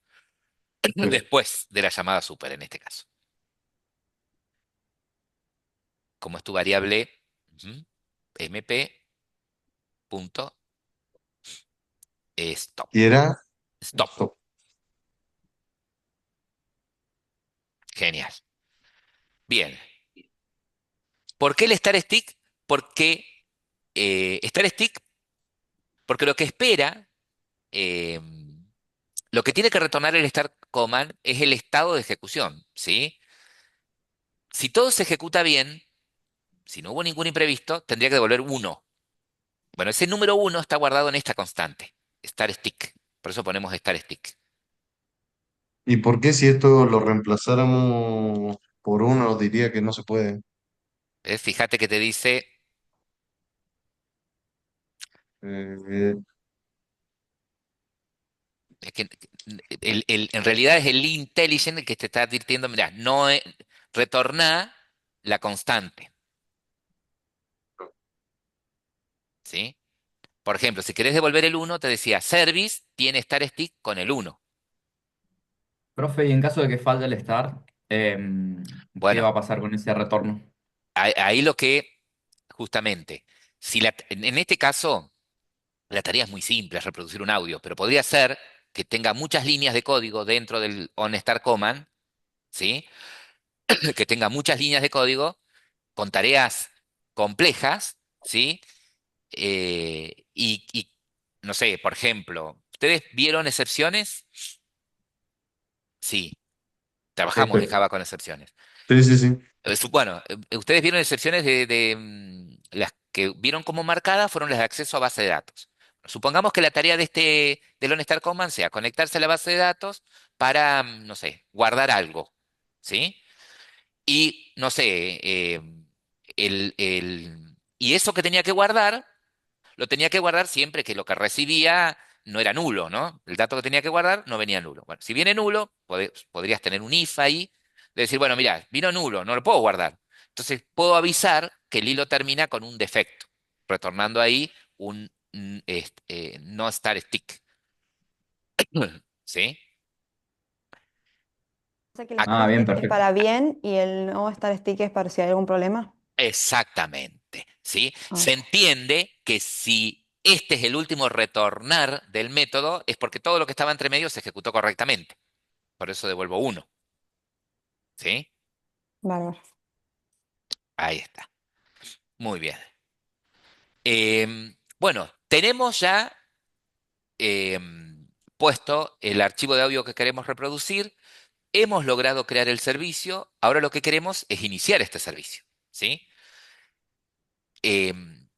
Bien. Después de la llamada super en este caso. Como es tu variable ujú, mp.stop. Y era Stop. esto. Genial. Bien. ¿Por qué el star stick? Porque star stick, porque lo que espera, eh, lo que tiene que retornar el start command es el estado de ejecución, ¿sí? Si todo se ejecuta bien, si no hubo ningún imprevisto, tendría que devolver uno. Bueno, ese número uno está guardado en esta constante, star stick. Por eso ponemos star stick. ¿Y por qué si esto lo reemplazáramos por uno diría que no se puede? Fíjate que te dice, Eh, es que en realidad es el intelligent el que te está advirtiendo, mira, no retorná la constante, ¿sí? Por ejemplo, si querés devolver el uno, te decía, service tiene star stick con el uno. Profe, y en caso de que falle el start, ¿qué Bueno, va a pasar con ese retorno? ahí lo que, justamente, si en este caso, la tarea es muy simple, es reproducir un audio, pero podría ser que tenga muchas líneas de código dentro del OnStar command, ¿sí? Que tenga muchas líneas de código con tareas complejas, ¿sí? Y, no sé, por ejemplo, ¿ustedes vieron excepciones? Sí, trabajamos en espe- Java con excepciones. sí, sí, sí. Bueno, ustedes vieron excepciones las que vieron como marcadas fueron las de acceso a base de datos. Supongamos que la tarea de del OnStar Command sea conectarse a la base de datos para, no sé, guardar algo, ¿sí? Y, no sé, y eso que tenía que guardar, lo tenía que guardar siempre que lo que recibía no era nulo, ¿no? El dato que tenía que guardar no venía nulo. Bueno, si viene nulo, podrías tener un if ahí, de decir, bueno, mira, vino nulo, no lo puedo guardar. Entonces puedo avisar que el hilo termina con un defecto, retornando ahí un no star stick. ¿Sí? Sea que el Ac- star Ah, bien, stick es perfecto. para bien y el no star stick es para si hay algún problema. Exactamente. ¿Sí? Ah, Se entiende que si este es el último retornar del método, es porque todo lo que estaba entre medio se ejecutó correctamente. Por eso devuelvo uno. ¿Sí? bárbaro. Ahí está. Muy bien. Bueno, tenemos ya puesto el archivo de audio que queremos reproducir. Hemos logrado crear el servicio. Ahora lo que queremos es iniciar este servicio. ¿Sí? Em,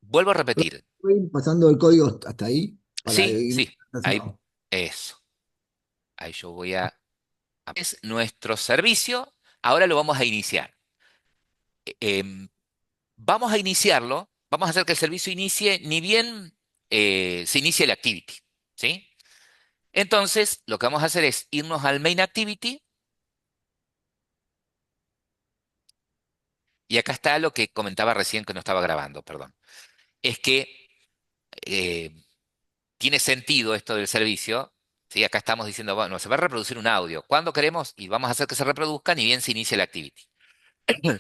Vuelvo a repetir. Voy pasando el código hasta ahí para Sí, ir sí. Ahí, haciendo. eso. Ahí yo voy es nuestro servicio. Ahora lo vamos a iniciar. Em, Vamos a iniciarlo. Vamos a hacer que el servicio inicie ni bien se inicie el activity. ¿Sí? Entonces, lo que vamos a hacer es irnos al main activity y acá está lo que comentaba recién que no estaba grabando, perdón. Es que eh, tiene sentido esto del servicio. ¿Sí? Acá estamos diciendo, bueno, se va a reproducir un audio. ¿Cuándo queremos? Y vamos a hacer que se reproduzca ni bien se inicie el activity.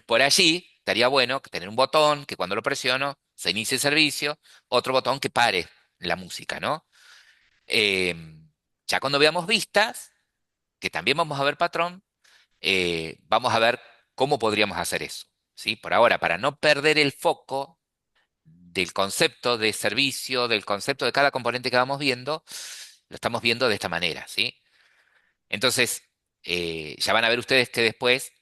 Por allí estaría bueno tener un botón que cuando lo presiono se inicie el servicio, otro botón que pare la música, ¿no? Eh, ya cuando veamos vistas, que también vamos a ver patrón, vamos a ver cómo podríamos hacer eso. ¿Sí? Por ahora, para no perder el foco del concepto de servicio, del concepto de cada componente que vamos viendo, lo estamos viendo de esta manera. ¿Sí? Entonces, ya van a ver ustedes que después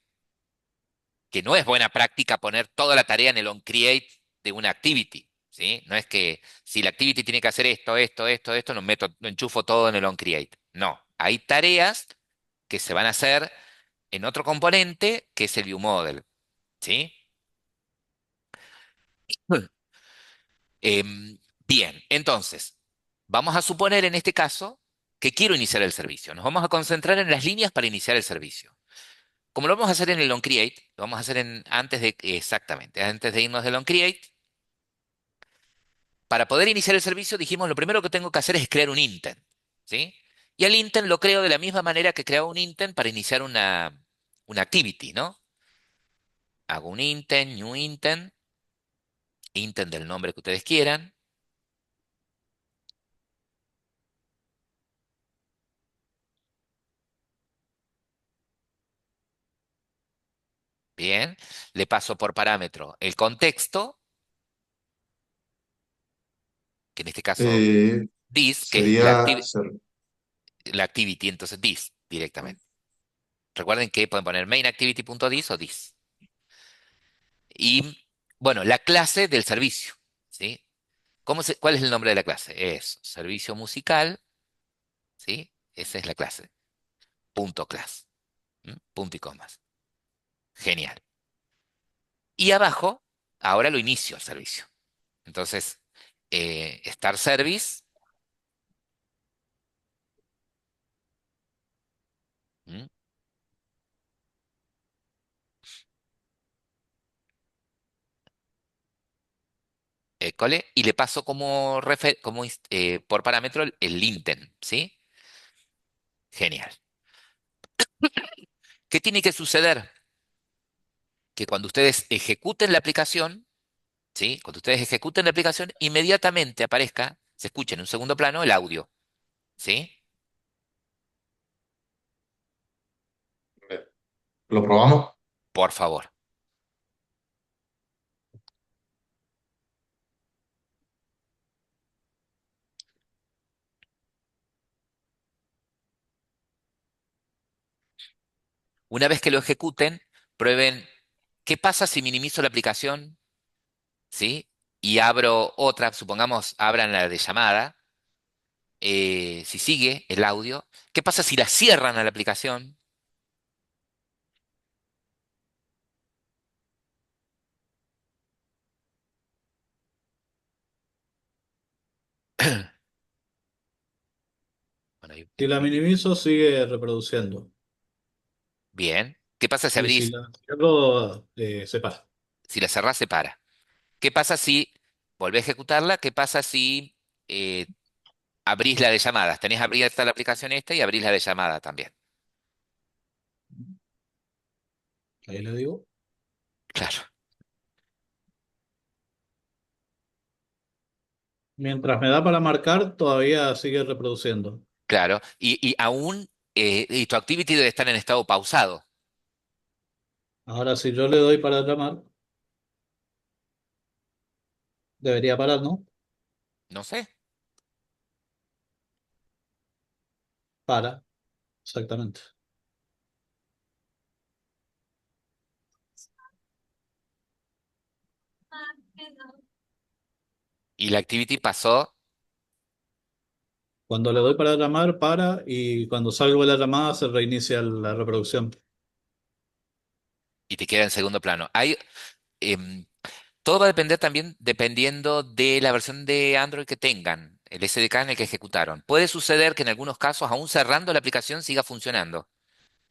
que no es buena práctica poner toda la tarea en el onCreate de una activity, ¿sí? No es que si la activity tiene que hacer esto, lo enchufo todo en el onCreate. No, hay tareas que se van a hacer en otro componente que es el viewModel, ¿sí? Bien, entonces, vamos a suponer en este caso que quiero iniciar el servicio. Nos vamos a concentrar en las líneas para iniciar el servicio. Como lo vamos a hacer en el onCreate, lo vamos a hacer exactamente, antes de irnos del onCreate. Para poder iniciar el servicio, dijimos, lo primero que tengo que hacer es crear un intent, ¿sí? Y el intent lo creo de la misma manera que creaba un intent para iniciar una activity, ¿no? Hago un intent, new intent, intent del nombre que ustedes quieran. Bien. Le paso por parámetro el contexto, que en este caso Eh, this, que es sería, la activity, entonces this directamente. Recuerden que pueden poner mainActivity.this o this. Y bueno, la clase del servicio, ¿sí? ¿Cuál es el nombre de la clase? Es servicio musical, ¿sí? Esa es la clase. Punto class. Punto y comas. Genial. Y abajo, ahora lo inicio el servicio. Entonces, start service. ¿Mm? École, y le paso por parámetro el intent, ¿sí? Genial. ¿Qué tiene que suceder? Que cuando ustedes ejecuten la aplicación, ¿sí? Cuando ustedes ejecuten la aplicación, inmediatamente aparezca, se escucha en un segundo plano el audio, ¿sí? ¿lo probamos? Por favor. Una vez que lo ejecuten, prueben qué pasa si minimizo la aplicación, ¿sí? Y abro otra, supongamos, abran la de llamada, si sigue el audio. ¿Qué pasa si la cierran a la aplicación? Bueno, Si la minimizo, sigue reproduciendo. bien. ¿Qué pasa si Y si abrís, la cierro, se para. si la cerrás, se para? ¿Qué pasa si volvés a ejecutarla? ¿Qué pasa si eh, abrís la de llamadas? Tenés abierta la aplicación esta y abrís la de llamada también. Ahí le digo. Claro, Mientras me da para marcar, todavía sigue reproduciendo. claro. Y aún, y tu activity debe estar en estado pausado. Ahora, si yo le doy para llamar, debería parar, ¿no? No sé. Para, exactamente. Y la activity pasó Cuando le doy para llamar, para, y cuando salgo de la llamada, se reinicia la reproducción. y te queda en segundo plano. Em, Todo va a depender también dependiendo de la versión de Android que tengan, el SDK en el que ejecutaron. Puede suceder que en algunos casos, aún cerrando la aplicación, siga funcionando.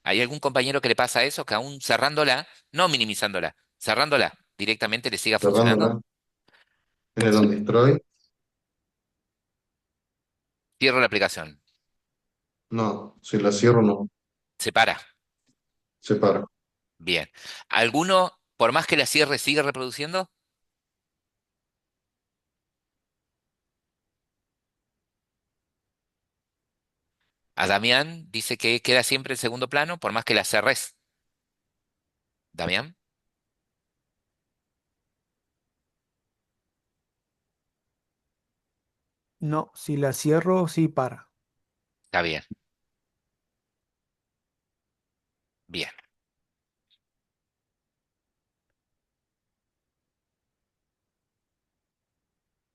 ¿Hay algún compañero que le pasa eso, que aún cerrándola, no minimizándola, cerrándola, directamente le siga funcionando? Cerrándola en el on destroy. Cierro la aplicación. No, si la cierro no, Se para. se para. Bien. ¿Alguno, por más que la cierre, sigue reproduciendo? A Damián dice que queda siempre en segundo plano, por más que la cerres. ¿Damián? No, si la cierro, sí para. Está bien. Bien.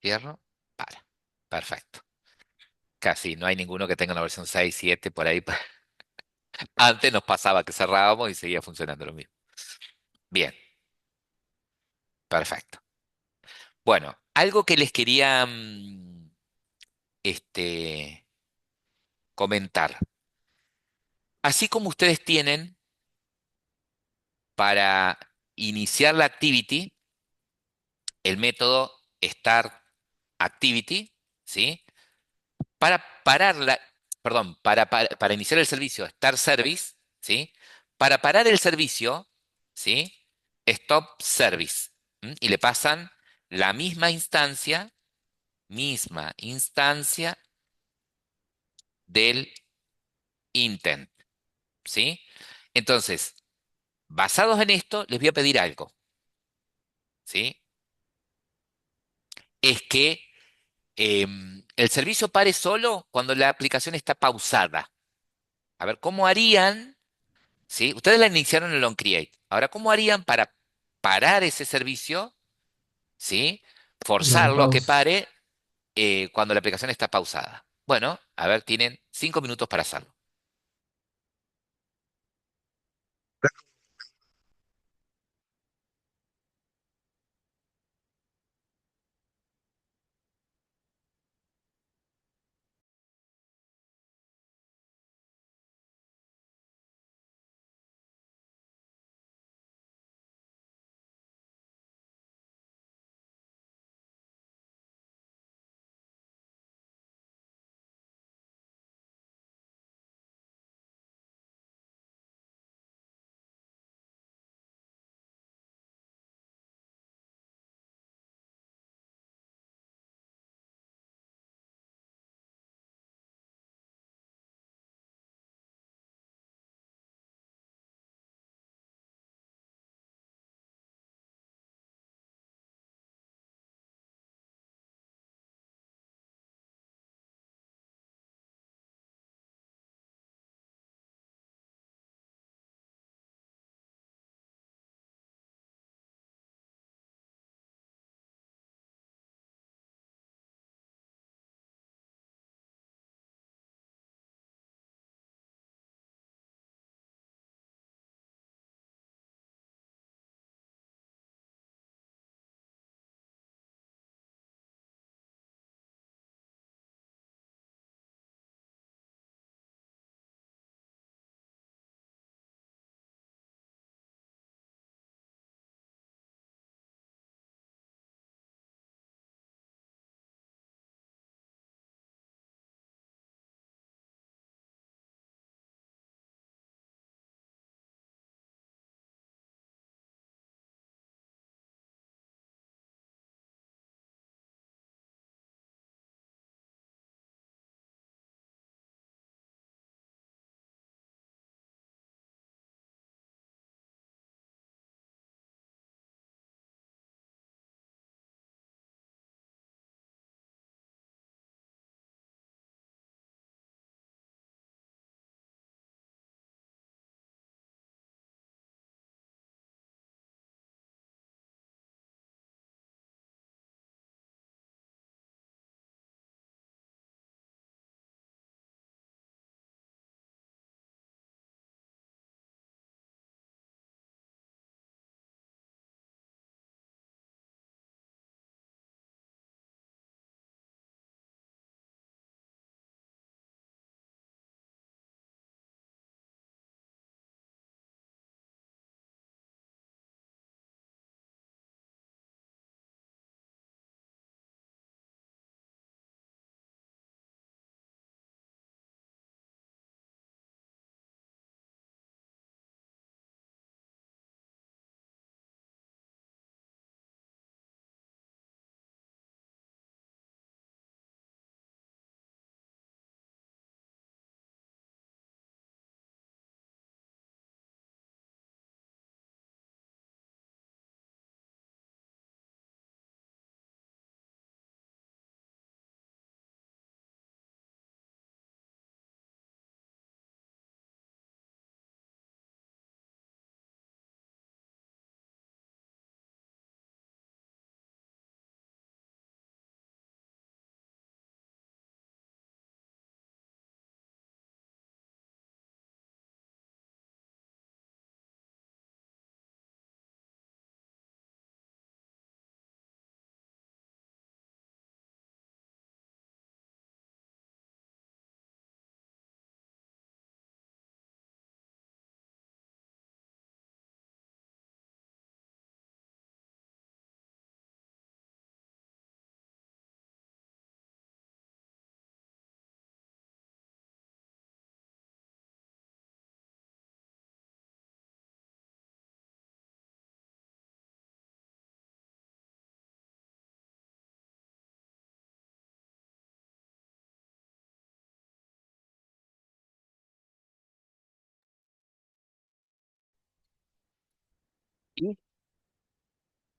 Cierro. Para. Perfecto. Casi no hay ninguno que tenga una versión 6 7 por ahí. Antes nos pasaba que cerrábamos y seguía funcionando lo mismo. Bien, perfecto. Bueno, algo que les quería este, comentar. Así como ustedes tienen para iniciar la activity el método start activity, ¿sí? Para parar perdón, para iniciar el servicio start service, ¿sí? Para parar el servicio, ¿sí? Stop service. Y le pasan la misma instancia del intent, ¿sí? Entonces, Basados en esto, les voy a pedir algo, ¿sí? Es que el servicio pare solo cuando la aplicación está pausada. A ver, ¿cómo harían? ¿Sí? Ustedes la iniciaron en OnCreate. Ahora, ¿cómo harían para parar ese servicio? ¿Sí? La Forzarlo a que pausa. pare cuando la aplicación está pausada. Bueno, a ver, tienen 5 minutos para hacerlo.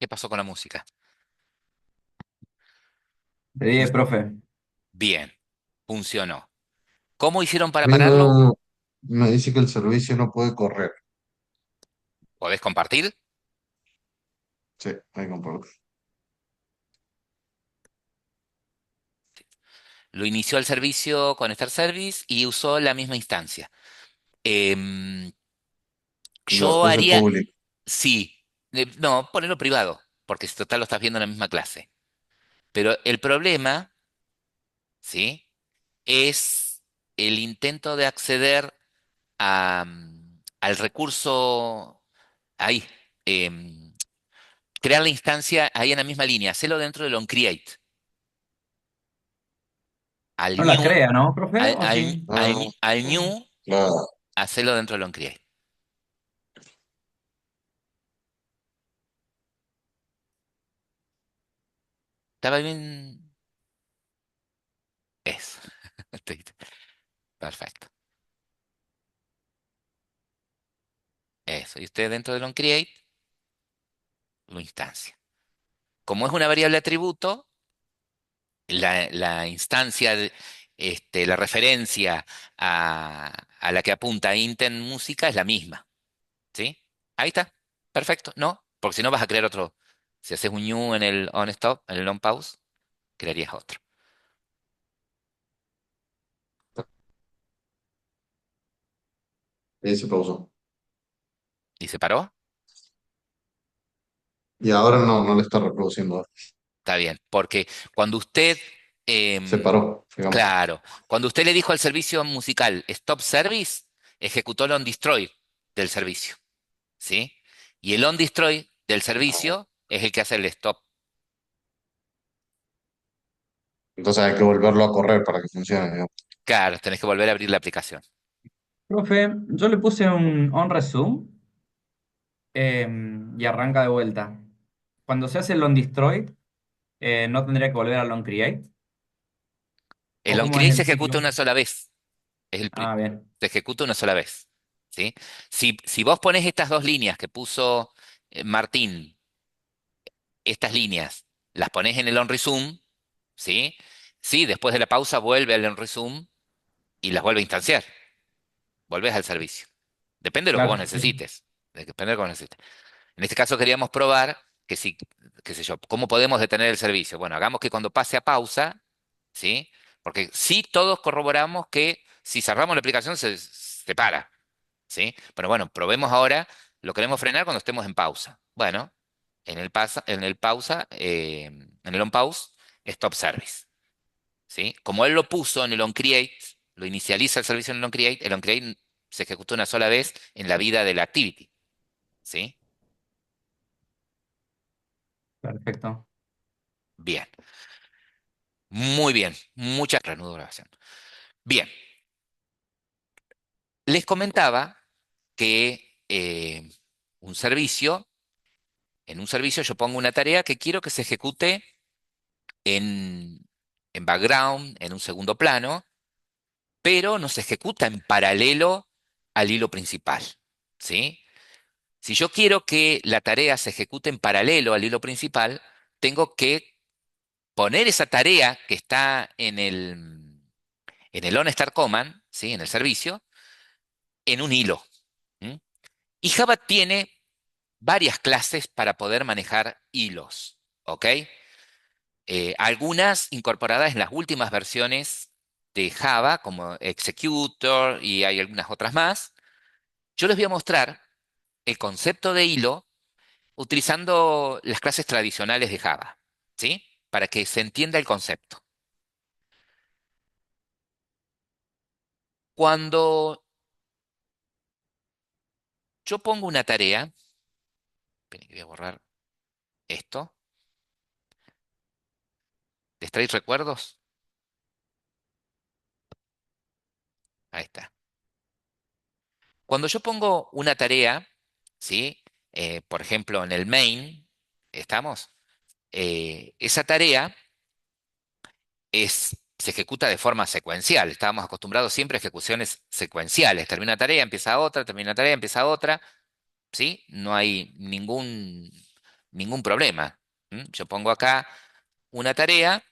¿Qué pasó con la música? De 10, profe. Bien, funcionó. ¿Cómo hicieron para Ahí pararlo? no, me dice que el servicio no puede correr. ¿Podés compartir? Sí, ahí comparto. Lo inició el servicio con Star Service y usó la misma instancia. Em, Lo yo puse haría, público. sí, no, ponelo privado, porque si total lo estás viendo en la misma clase. Pero el problema, ¿sí? Es el intento de acceder al recurso ahí. em, Crear la instancia ahí en la misma línea. Hacelo dentro del onCreate. Al No las new, crea, ¿no, profe? al, ¿O al, sí? al, Ah, al new, claro. hacelo dentro del onCreate. ¿Estaba bien? Eso. Perfecto. Eso. Y usted dentro del onCreate lo instancia. Como es una variable atributo, la instancia, la referencia a la que apunta intent música es la misma. ¿Sí? Ahí está. Perfecto. ¿No? Porque si no vas a crear otro. Si haces un new en el on stop, en el on pause, crearías otro. Ahí se pausó. ¿Y se paró? Y ahora no, no le está reproduciendo. Está bien. Porque cuando usted, Se em, paró, digamos. claro, cuando usted le dijo al servicio musical stop service, ejecutó el on destroy del servicio. ¿Sí? Y el on destroy del servicio es el que hace el stop. Entonces hay que volverlo a correr para que funcione, digamos. Claro, tenés que volver a abrir la aplicación. Profe, yo le puse un on resume y arranca de vuelta. Cuando se hace el on destroy, ¿no tendría que volver al on create? ¿O El cómo es onCreate se el ejecuta ciclo? una sola vez. Ah, bien. Se ejecuta una sola vez. ¿Sí? Si vos pones estas dos líneas que puso Martín, estas líneas, las pones en el onResume, ¿sí? Sí, después de la pausa vuelve al onResume y las vuelve a instanciar. Volvés al servicio. Depende de lo que vos Claro, sí. necesites. Depende de lo que vos necesites. En este caso queríamos probar que si, qué sé yo, ¿cómo podemos detener el servicio? Bueno, hagamos que cuando pase a pausa, ¿sí? Porque sí todos corroboramos que si cerramos la aplicación se para, ¿sí? Pero bueno, probemos ahora, lo queremos frenar cuando estemos en pausa. Bueno, en el on pause, stop service, ¿sí? Como él lo puso en el on create, lo inicializa el servicio en el on create se ejecuta una sola vez en la vida de la activity, ¿sí? Perfecto. Bien, muy bien, mucha reanudo grabación. Bien, les comentaba que un servicio, en un servicio yo pongo una tarea que quiero que se ejecute en, en background, en un segundo plano, pero no se ejecuta en paralelo al hilo principal, ¿sí? Si yo quiero que la tarea se ejecute en paralelo al hilo principal, tengo que poner esa tarea que está en el OnStart command, ¿sí? En el servicio, en un hilo. ¿Mm? Y Java tiene varias clases para poder manejar hilos, ¿ok? Algunas incorporadas en las últimas versiones de Java, como Executor, y hay algunas otras más. Yo les voy a mostrar el concepto de hilo utilizando las clases tradicionales de Java, ¿sí? Para que se entienda el concepto. Cuando yo pongo una tarea, esperen que voy a borrar esto, ¿les trae recuerdos? Ahí está. Cuando yo pongo una tarea, ¿sí? Por ejemplo, en el main, ¿estamos? Esa tarea se ejecuta de forma secuencial. Estábamos acostumbrados siempre a ejecuciones secuenciales. Termina una tarea, empieza otra, termina una tarea, empieza otra, ¿sí? No hay ningún problema. Yo pongo acá una tarea,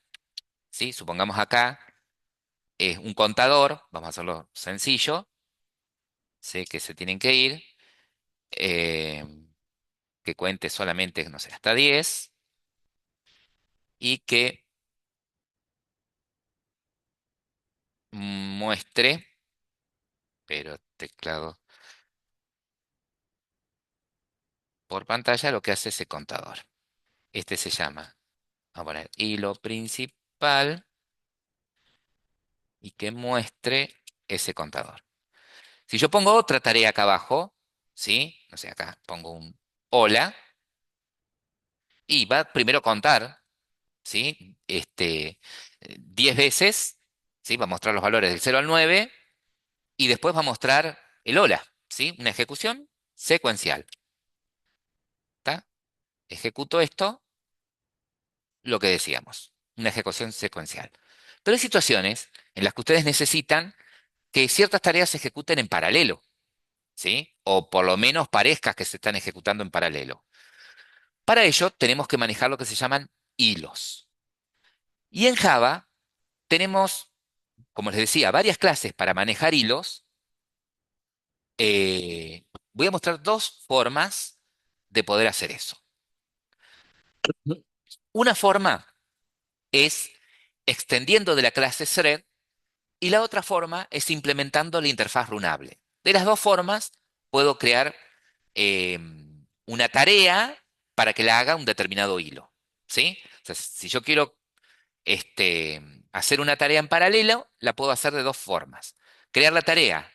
¿sí? Supongamos acá es un contador, vamos a hacerlo sencillo, sé que se tienen que ir, eh, que cuente solamente, no sé, hasta 10 y que muestre, pero teclado por pantalla, lo que hace ese contador. Este se llama, vamos a poner hilo principal y que muestre ese contador. Si yo pongo otra tarea acá abajo, ¿sí? No sé, acá pongo un hola y va primero a contar, ¿sí? 10 veces, ¿sí? Va a mostrar los valores del 0 al 9 y después va a mostrar el hola, ¿sí? Una ejecución secuencial, ¿está? Ejecuto esto, lo que decíamos, una ejecución secuencial. Pero hay situaciones en las que ustedes necesitan que ciertas tareas se ejecuten en paralelo, ¿sí? O por lo menos parezca que se están ejecutando en paralelo. Para ello tenemos que manejar lo que se llaman hilos. Y en Java tenemos, como les decía, varias clases para manejar hilos. Voy a mostrar dos formas de poder hacer eso. Una forma es extendiendo de la clase thread y la otra forma es implementando la interfaz runable. De las dos formas puedo crear eh, una tarea para que la haga un determinado hilo. ¿Sí? O sea, si yo quiero hacer una tarea en paralelo, la puedo hacer de dos formas. Crear la tarea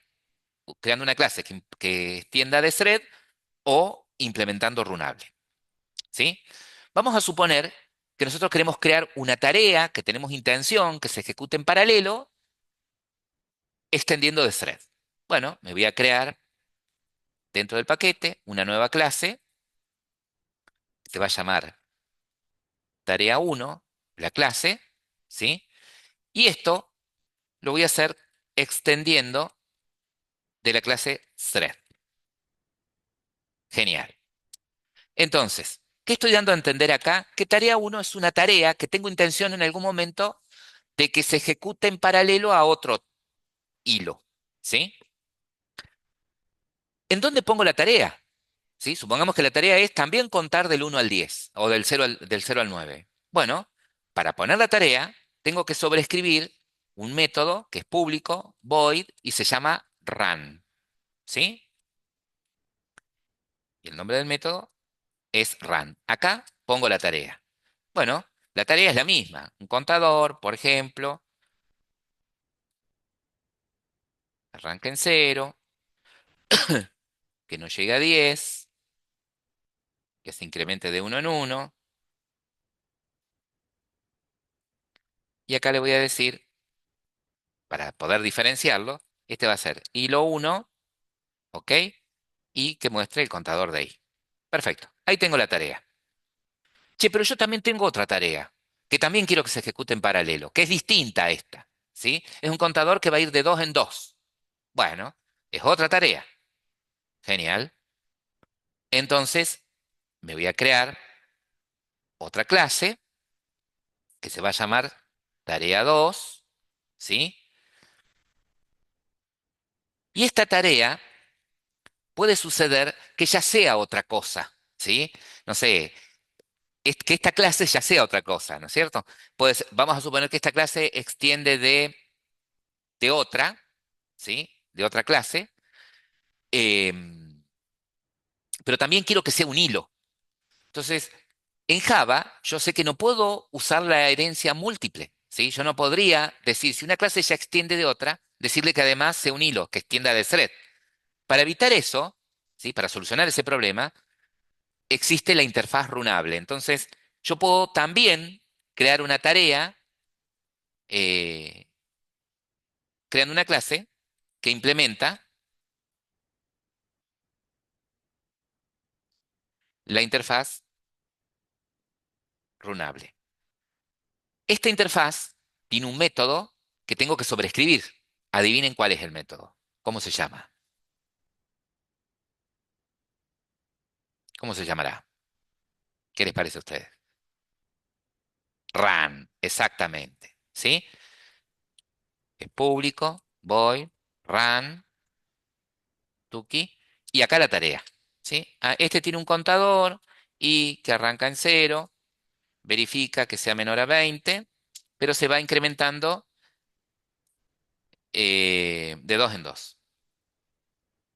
creando una clase que extienda de thread o implementando runable. ¿Sí? Vamos a suponer que nosotros queremos crear una tarea que tenemos intención que se ejecute en paralelo extendiendo de thread. Bueno, me voy a crear dentro del paquete una nueva clase que se va a llamar tarea 1, la clase, ¿sí? Y esto lo voy a hacer extendiendo de la clase thread. Genial. Entonces, ¿qué estoy dando a entender acá? Que tarea 1 es una tarea que tengo intención en algún momento de que se ejecute en paralelo a otro hilo, ¿sí? ¿En dónde pongo la tarea? ¿Sí? Supongamos que la tarea es también contar del 1 al 10 o del 0 al 9. Bueno, para poner la tarea, tengo que sobreescribir un método que es público, void, y se llama run, ¿sí? Y el nombre del método es run. Acá pongo la tarea. Bueno, la tarea es la misma. Un contador, por ejemplo, arranca en 0, que no llegue a 10, que se incremente de 1 en 1. Y acá le voy a decir, para poder diferenciarlo, este va a ser hilo 1, ¿ok? Y que muestre el contador de ahí. Perfecto, ahí tengo la tarea. Che, pero yo también tengo otra tarea, que también quiero que se ejecute en paralelo, que es distinta a esta, ¿sí? Es un contador que va a ir de 2 en 2. Bueno, es otra tarea. Genial. Entonces, me voy a crear otra clase que se va a llamar tarea 2, ¿sí? Y esta tarea puede suceder que ya sea otra cosa, ¿sí? No sé, que esta clase ya sea otra cosa, ¿no es cierto? Pues vamos a suponer que esta clase extiende de otra, ¿sí? De otra clase, em, pero también quiero que sea un hilo. Entonces, en Java, yo sé que no puedo usar la herencia múltiple, ¿sí? Yo no podría decir, si una clase ya extiende de otra, decirle que además sea un hilo, que extienda de thread. Para evitar eso, ¿sí? Para solucionar ese problema, existe la interfaz runable. Entonces, yo puedo también crear una tarea eh, creando una clase que implementa la interfaz runable. Esta interfaz tiene un método que tengo que sobreescribir. Adivinen cuál es el método. ¿Cómo se llama? ¿Cómo se llamará? ¿Qué les parece a ustedes? Run, exactamente. ¿Sí? Es público, void, run, tuki, y acá la tarea. ¿Sí? Ah, este tiene un contador y que arranca en 0, verifica que sea menor a 20, pero se va incrementando de 2 en 2.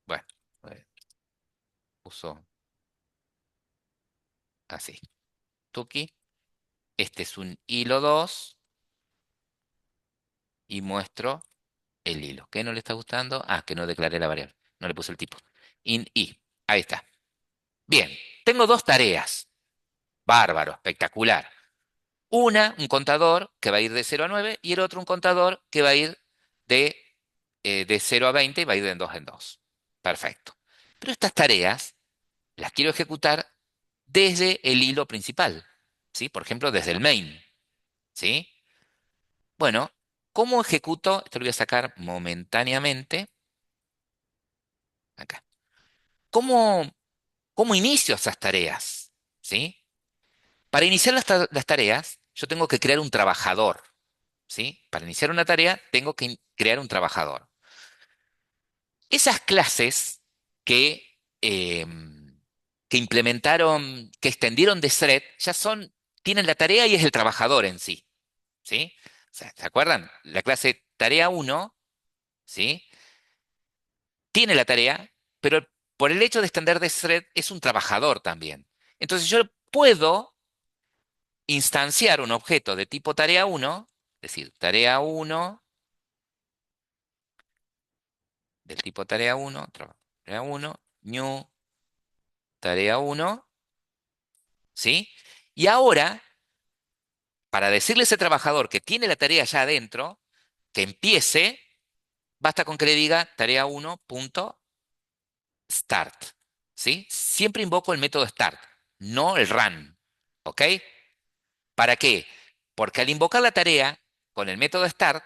Bueno, eh, uso así. Tuki. Este es un hilo 2 y muestro el hilo. ¿Qué no le está gustando? Ah, que no declaré la variable. No le puse el tipo. In i. Ahí está. Bien, tengo dos tareas. Bárbaro, espectacular. Una, un contador que va a ir de 0 a 9 y el otro un contador que va a ir de, de 0 a 20 y va a ir de 2 en 2. Perfecto. Pero estas tareas las quiero ejecutar desde el hilo principal. ¿Sí? Por ejemplo, desde el main. ¿Sí? Bueno, ¿cómo ejecuto? Esto lo voy a sacar momentáneamente. Acá. ¿Cómo, cómo inicio esas tareas? ¿Sí? Para iniciar las tareas, yo tengo que crear un trabajador. ¿Sí? Para iniciar una tarea, tengo que crear un trabajador. Esas clases que, que implementaron, que extendieron de thread, ya son, tienen la tarea y es el trabajador en sí. ¿Sí? O sea, ¿se acuerdan? La clase tarea uno, ¿sí? Tiene la tarea, pero por el hecho de extender de thread es un trabajador también. Entonces yo puedo instanciar un objeto de tipo tarea uno, es decir, tarea uno del tipo tarea uno, tarea uno, new tarea uno, ¿sí? Y ahora, para decirle a ese trabajador que tiene la tarea ya adentro, que empiece, basta con que le diga tarea 1.start, ¿sí? Siempre invoco el método start, no el run, ¿ok? ¿Para qué? Porque al invocar la tarea con el método start,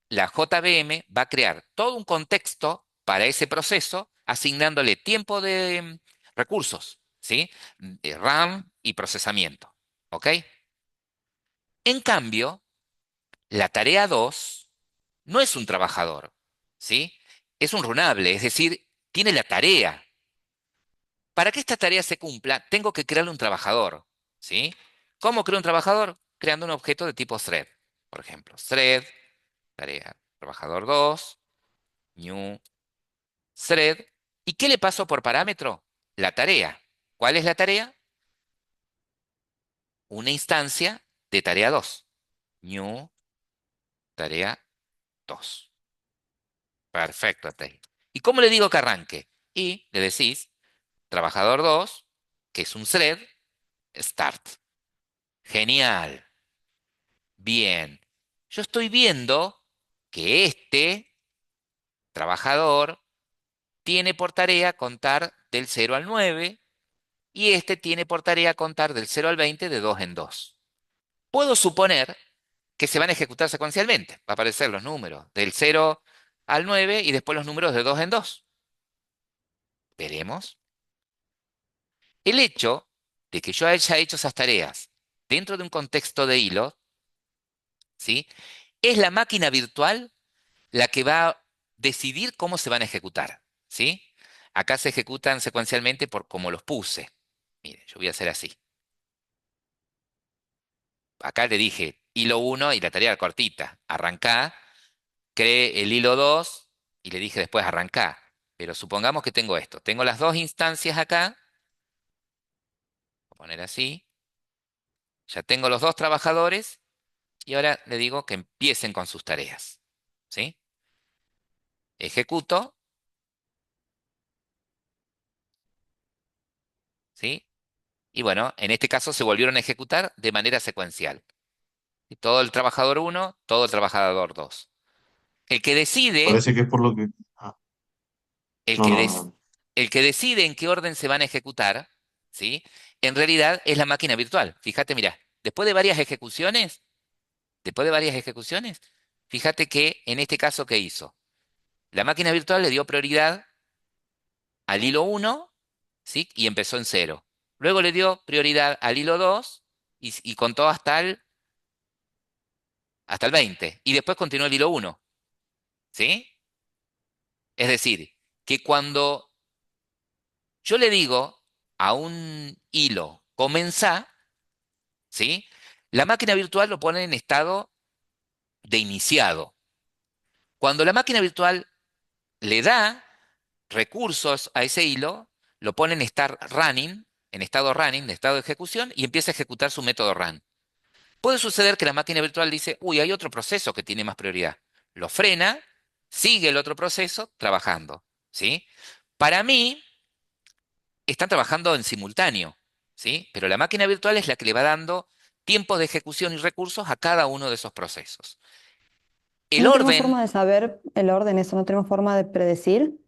la JVM va a crear todo un contexto para ese proceso, asignándole tiempo de recursos, ¿sí? De RAM y procesamiento. ¿Ok? En cambio, la tarea 2 no es un trabajador, ¿sí? Es un runable, es decir, tiene la tarea. Para que esta tarea se cumpla, tengo que crearle un trabajador, ¿sí? ¿Cómo creo un trabajador? Creando un objeto de tipo thread. Por ejemplo, thread, tarea, trabajador 2, new, thread. ¿Y qué le paso por parámetro? La tarea. ¿Cuál es la tarea? Una instancia de tarea 2. New, tarea 2. Perfecto, hasta ahí. ¿Y cómo le digo que arranque? Y le decís, trabajador 2, que es un thread, start. Genial. Bien. Yo estoy viendo que este trabajador tiene por tarea contar del 0 al 9 y este tiene por tarea contar del 0 al 20 de 2 en 2. Puedo suponer que se van a ejecutar secuencialmente. Va a aparecer los números del 0 al 9 y después los números de 2 en 2. Veremos. El hecho de que yo haya hecho esas tareas dentro de un contexto de hilo, ¿sí? Es la máquina virtual la que va a decidir cómo se van a ejecutar, ¿sí? Acá se ejecutan secuencialmente por como los puse. Mire, yo voy a hacer así. Acá le dije hilo 1 y la tarea era cortita. Arrancá, creé el hilo 2 y le dije después arrancá. Pero supongamos que tengo esto. Tengo las dos instancias acá. Voy a poner así. Ya tengo los dos trabajadores y ahora le digo que empiecen con sus tareas. ¿Sí? Ejecuto. ¿Sí? Y bueno, en este caso se volvieron a ejecutar de manera secuencial. Y todo el trabajador uno, todo el trabajador 2. El que decide, Parece que es por lo que... Ah, el no, que, no, des- no. el que decide en qué orden se van a ejecutar, ¿sí? En realidad es la máquina virtual. Fíjate, mira, después de varias ejecuciones, fíjate que en este caso, ¿qué hizo? La máquina virtual le dio prioridad al hilo uno, ¿sí? Y empezó en 0. Luego le dio prioridad al hilo 2 y contó hasta el 20. Y después continuó el hilo 1. ¿Sí? Es decir, que cuando yo le digo a un hilo comenzá, ¿sí? La máquina virtual lo pone en estado de iniciado. Cuando la máquina virtual le da recursos a ese hilo, lo pone en estado running, de estado de ejecución, y empieza a ejecutar su método run. Puede suceder que la máquina virtual dice, uy, hay otro proceso que tiene más prioridad. Lo frena, sigue el otro proceso trabajando, ¿sí? Para mí, están trabajando en simultáneo, ¿sí? Pero la máquina virtual es la que le va dando tiempos de ejecución y recursos a cada uno de esos procesos. El No tenemos forma orden de saber el orden, eso, no tenemos forma de predecir.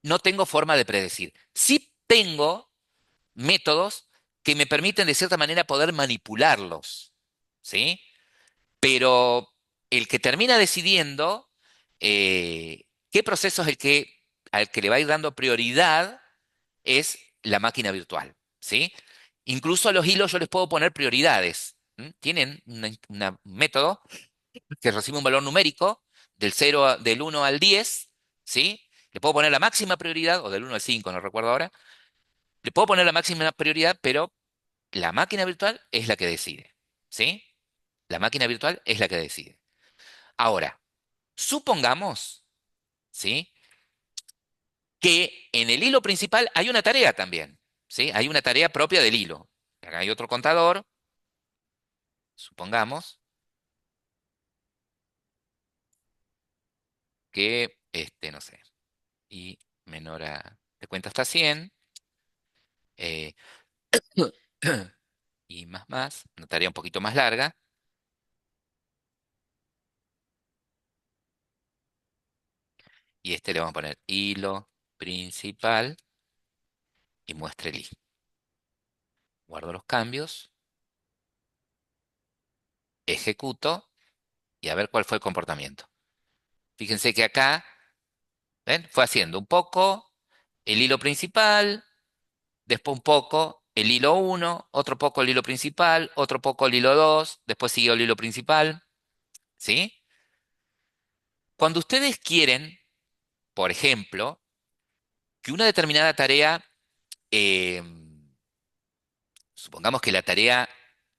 no tengo forma de predecir. Sí tengo métodos que me permiten de cierta manera poder manipularlos, ¿sí? Pero el que termina decidiendo qué proceso es al que le va a ir dando prioridad es la máquina virtual, ¿sí? Incluso a los hilos yo les puedo poner prioridades. Tienen un método que recibe un valor numérico del 1 al 10, ¿sí? Le puedo poner la máxima prioridad, o del 1 al 5, no recuerdo ahora. Le puedo poner la máxima prioridad, pero la máquina virtual es la que decide, ¿sí? La máquina virtual es la que decide. Ahora, supongamos, ¿sí? Que en el hilo principal hay una tarea también, ¿sí? Hay una tarea propia del hilo. Acá hay otro contador, supongamos que, no sé, y menor a, de cuenta hasta 100, eh, y una tarea un poquito más larga, y le vamos a poner hilo principal y muestre el i. Guardo los cambios, ejecuto y a ver cuál fue el comportamiento. Fíjense que acá, ¿ven? Fue haciendo un poco el hilo principal, después un poco el hilo 1, otro poco el hilo principal, otro poco el hilo 2, después siguió el hilo principal, ¿sí? Cuando ustedes quieren, por ejemplo, que una determinada tarea, eh, supongamos que la tarea,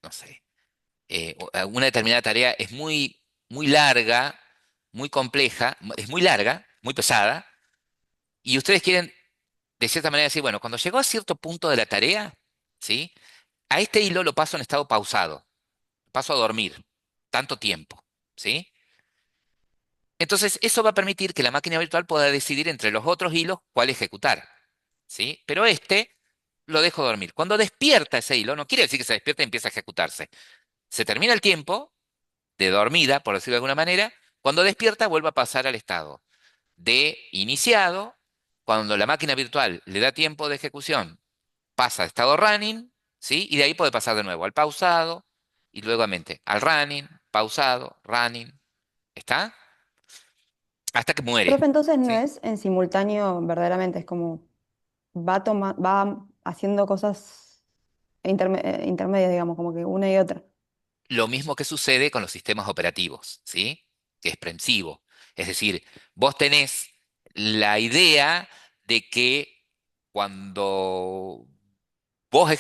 no sé, una determinada tarea es muy, muy larga, muy compleja, es muy larga, muy pesada, y ustedes quieren, de cierta manera, decir, bueno, cuando llegó a cierto punto de la tarea, ¿sí? A este hilo lo paso en estado pausado, paso a dormir, tanto tiempo, ¿sí? Entonces, eso va a permitir que la máquina virtual pueda decidir entre los otros hilos cuál ejecutar, ¿sí? Pero lo dejo dormir. Cuando despierta ese hilo, no quiere decir que se despierta y empieza a ejecutarse. Se termina el tiempo de dormida, por decirlo de alguna manera. Cuando despierta, vuelve a pasar al estado de iniciado. Cuando la máquina virtual le da tiempo de ejecución, pasa a estado running, ¿sí? Y de ahí puede pasar de nuevo al pausado y luego al running, pausado, running. ¿Está? Hasta que muere, Profe, entonces no ¿sí? es en simultáneo verdaderamente, es como va haciendo cosas intermedias, digamos, como que una y otra. Lo mismo que sucede con los sistemas operativos, ¿sí? Que es preemsivo. Es decir, vos tenés la idea de que cuando vos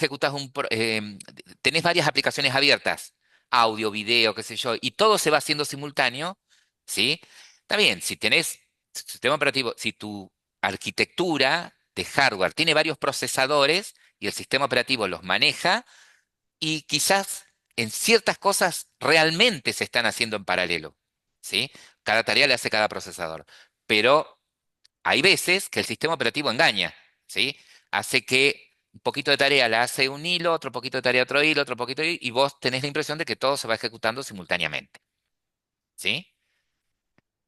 tenés varias aplicaciones abiertas, audio, video, qué sé yo, y todo se va haciendo simultáneo, ¿sí? Está bien, si tenés sistema operativo, si tu arquitectura de hardware tiene varios procesadores y el sistema operativo los maneja, y quizás en ciertas cosas realmente se están haciendo en paralelo, ¿sí? Cada tarea le hace cada procesador. Pero hay veces que el sistema operativo engaña, ¿sí? Hace que un poquito de tarea la hace un hilo, otro poquito de tarea otro hilo, otro poquito y vos tenés la impresión de que todo se va ejecutando simultáneamente, ¿sí?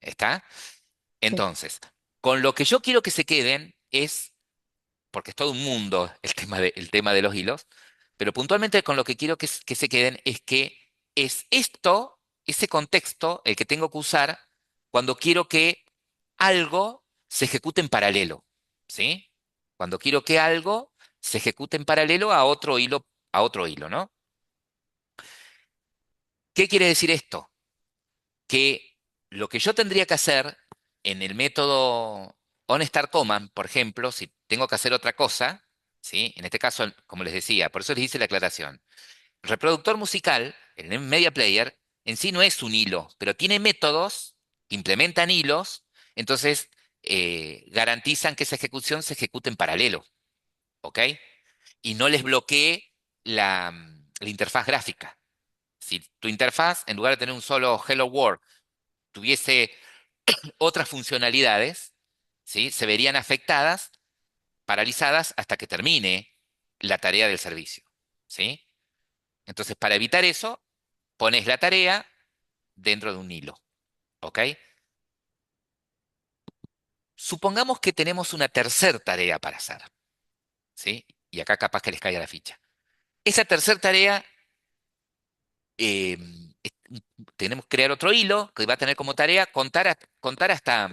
¿Está? Sí. Entonces, con lo que yo quiero que se queden es, porque es todo un mundo el tema de los hilos, pero puntualmente con lo que quiero que se queden es que es esto, ese contexto, el que tengo que usar cuando quiero que algo se ejecute en paralelo, ¿sí? Cuando quiero que algo se ejecute en paralelo a otro hilo, ¿no? ¿Qué quiere decir esto? Que lo que yo tendría que hacer en el método onStarCommand, por ejemplo, si tengo que hacer otra cosa, ¿sí? En este caso, como les decía, por eso les hice la aclaración. El reproductor musical, el Media Player, en sí no es un hilo, pero tiene métodos que implementan hilos, entonces garantizan que esa ejecución se ejecute en paralelo, ¿ok? Y no les bloquee la interfaz gráfica. Si tu interfaz, en lugar de tener un solo Hello World, tuviese otras funcionalidades, ¿sí? Se verían afectadas, paralizadas hasta que termine la tarea del servicio, ¿sí? Entonces, para evitar eso, pones la tarea dentro de un hilo, ¿ok? Supongamos que tenemos una tercer tarea para hacer, ¿sí? Y acá capaz que les caiga la ficha. Esa tercer tarea, eh, es- tenemos que crear otro hilo que va a tener como tarea contar hasta,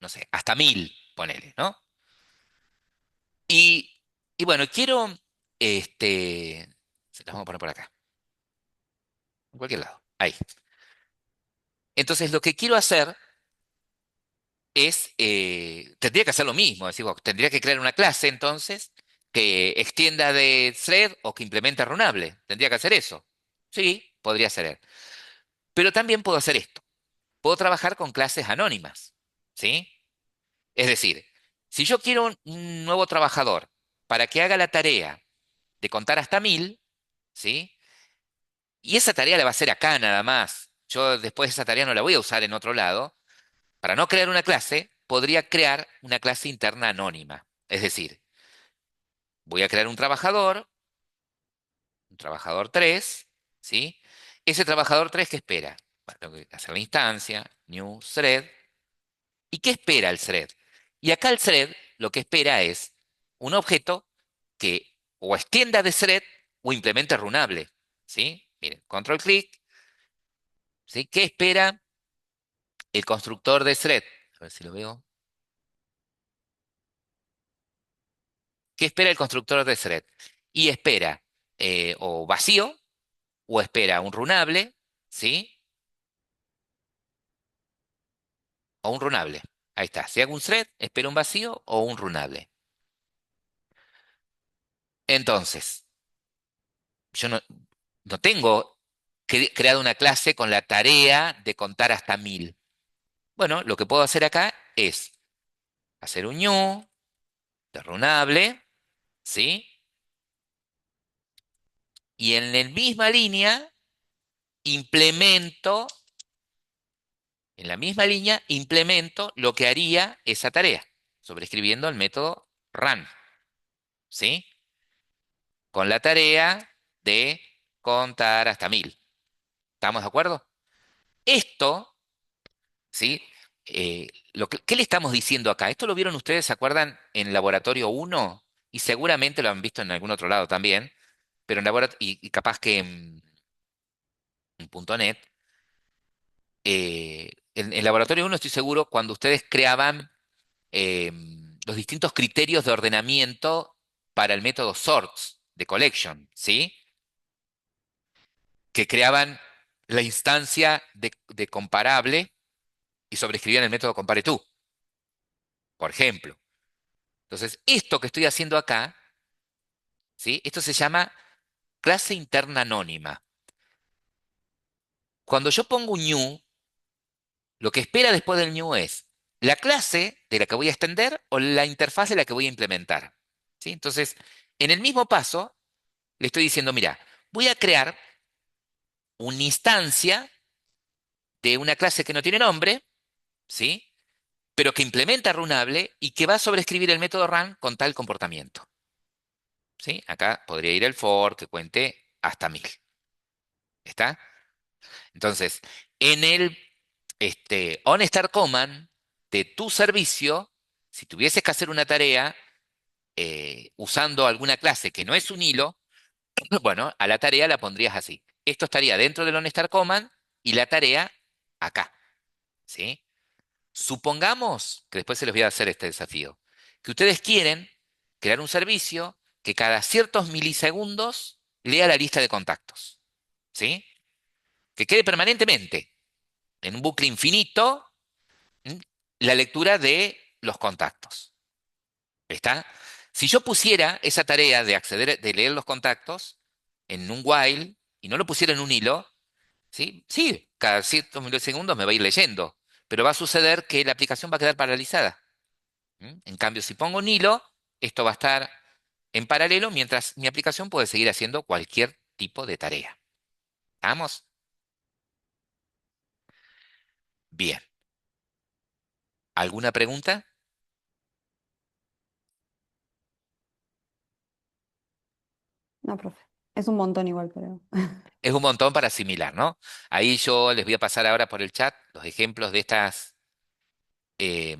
no sé, hasta 1000, ponele, ¿no? Y, y bueno, quiero, se las vamos a poner por acá, en cualquier lado, ahí. Entonces, lo que quiero hacer tendría que hacer lo mismo, es decir, bueno, tendría que crear una clase entonces que extienda de thread o que implemente runable. Tendría que hacer eso. Sí, podría ser. Pero también puedo hacer esto. Puedo trabajar con clases anónimas. ¿Sí? Es decir, si yo quiero un nuevo trabajador para que haga la tarea de contar hasta 1000, ¿sí? Y esa tarea la va a hacer acá nada más. Yo después esa tarea no la voy a usar en otro lado. Para no crear una clase, podría crear una clase interna anónima. Es decir, voy a crear un trabajador 3, ¿sí? Ese trabajador 3, ¿qué espera? Bueno, tengo que hacer la instancia, new thread. ¿Y qué espera el thread? Y acá el thread lo que espera es un objeto que o extienda de thread o implemente runable, ¿sí? Miren, control clic, ¿sí? ¿Qué espera el constructor de thread? A ver si lo veo. ¿Qué espera el constructor de thread? Y espera o vacío o espera un runable, ¿sí? O un runable. Ahí está. Si hago un thread, espera un vacío o un runable. Entonces, yo no tengo creado una clase con la tarea de contar hasta 1000. Bueno, lo que puedo hacer acá es hacer un new de runable, ¿sí? Y en la misma línea implemento, en la misma línea implemento lo que haría esa tarea, sobrescribiendo el método run, ¿sí? Con la tarea de contar hasta 1000. ¿Estamos de acuerdo? Esto, ¿sí? ¿Qué le estamos diciendo acá? Esto lo vieron ustedes, ¿se acuerdan? En Laboratorio 1 y seguramente lo han visto en algún otro lado también, pero y capaz que en .NET. En Laboratorio 1 estoy seguro cuando ustedes creaban los distintos criterios de ordenamiento para el método sorts de collection, ¿sí? Que creaban la instancia de comparable y sobreescribían el método compareTo, por ejemplo. Entonces, esto que estoy haciendo acá, ¿sí? Esto se llama clase interna anónima. Cuando yo pongo un new, lo que espera después del new es la clase de la que voy a extender o la interfaz de la que voy a implementar, ¿sí? Entonces, en el mismo paso, le estoy diciendo, mira, voy a crear una instancia de una clase que no tiene nombre, ¿sí? Pero que implementa Runable y que va a sobreescribir el método run con tal comportamiento. ¿Sí? Acá podría ir el for que cuente hasta 1000. ¿Está? Entonces, en el onStarCommand de tu servicio, si tuvieses que hacer una tarea usando alguna clase que no es un hilo, bueno, a la tarea la pondrías así. Esto estaría dentro del onStarCommand y la tarea acá. ¿Sí? Supongamos que después se les voy a hacer este desafío, que ustedes quieren crear un servicio que cada ciertos milisegundos lea la lista de contactos. ¿Sí? Que quede permanentemente en un bucle infinito, ¿m? La lectura de los contactos. ¿Está? Si yo pusiera esa tarea de acceder, de leer los contactos en un while y no lo pusiera en un hilo, ¿sí? Sí, cada ciertos milisegundos me va a ir leyendo, pero va a suceder que la aplicación va a quedar paralizada. En cambio, si pongo un hilo, esto va a estar en paralelo mientras mi aplicación puede seguir haciendo cualquier tipo de tarea. ¿Vamos? Bien. ¿Alguna pregunta? No, profe. Es un montón igual, pero. Es un montón para asimilar, ¿no? Ahí yo les voy a pasar ahora por el chat los ejemplos de estas, de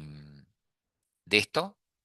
esto.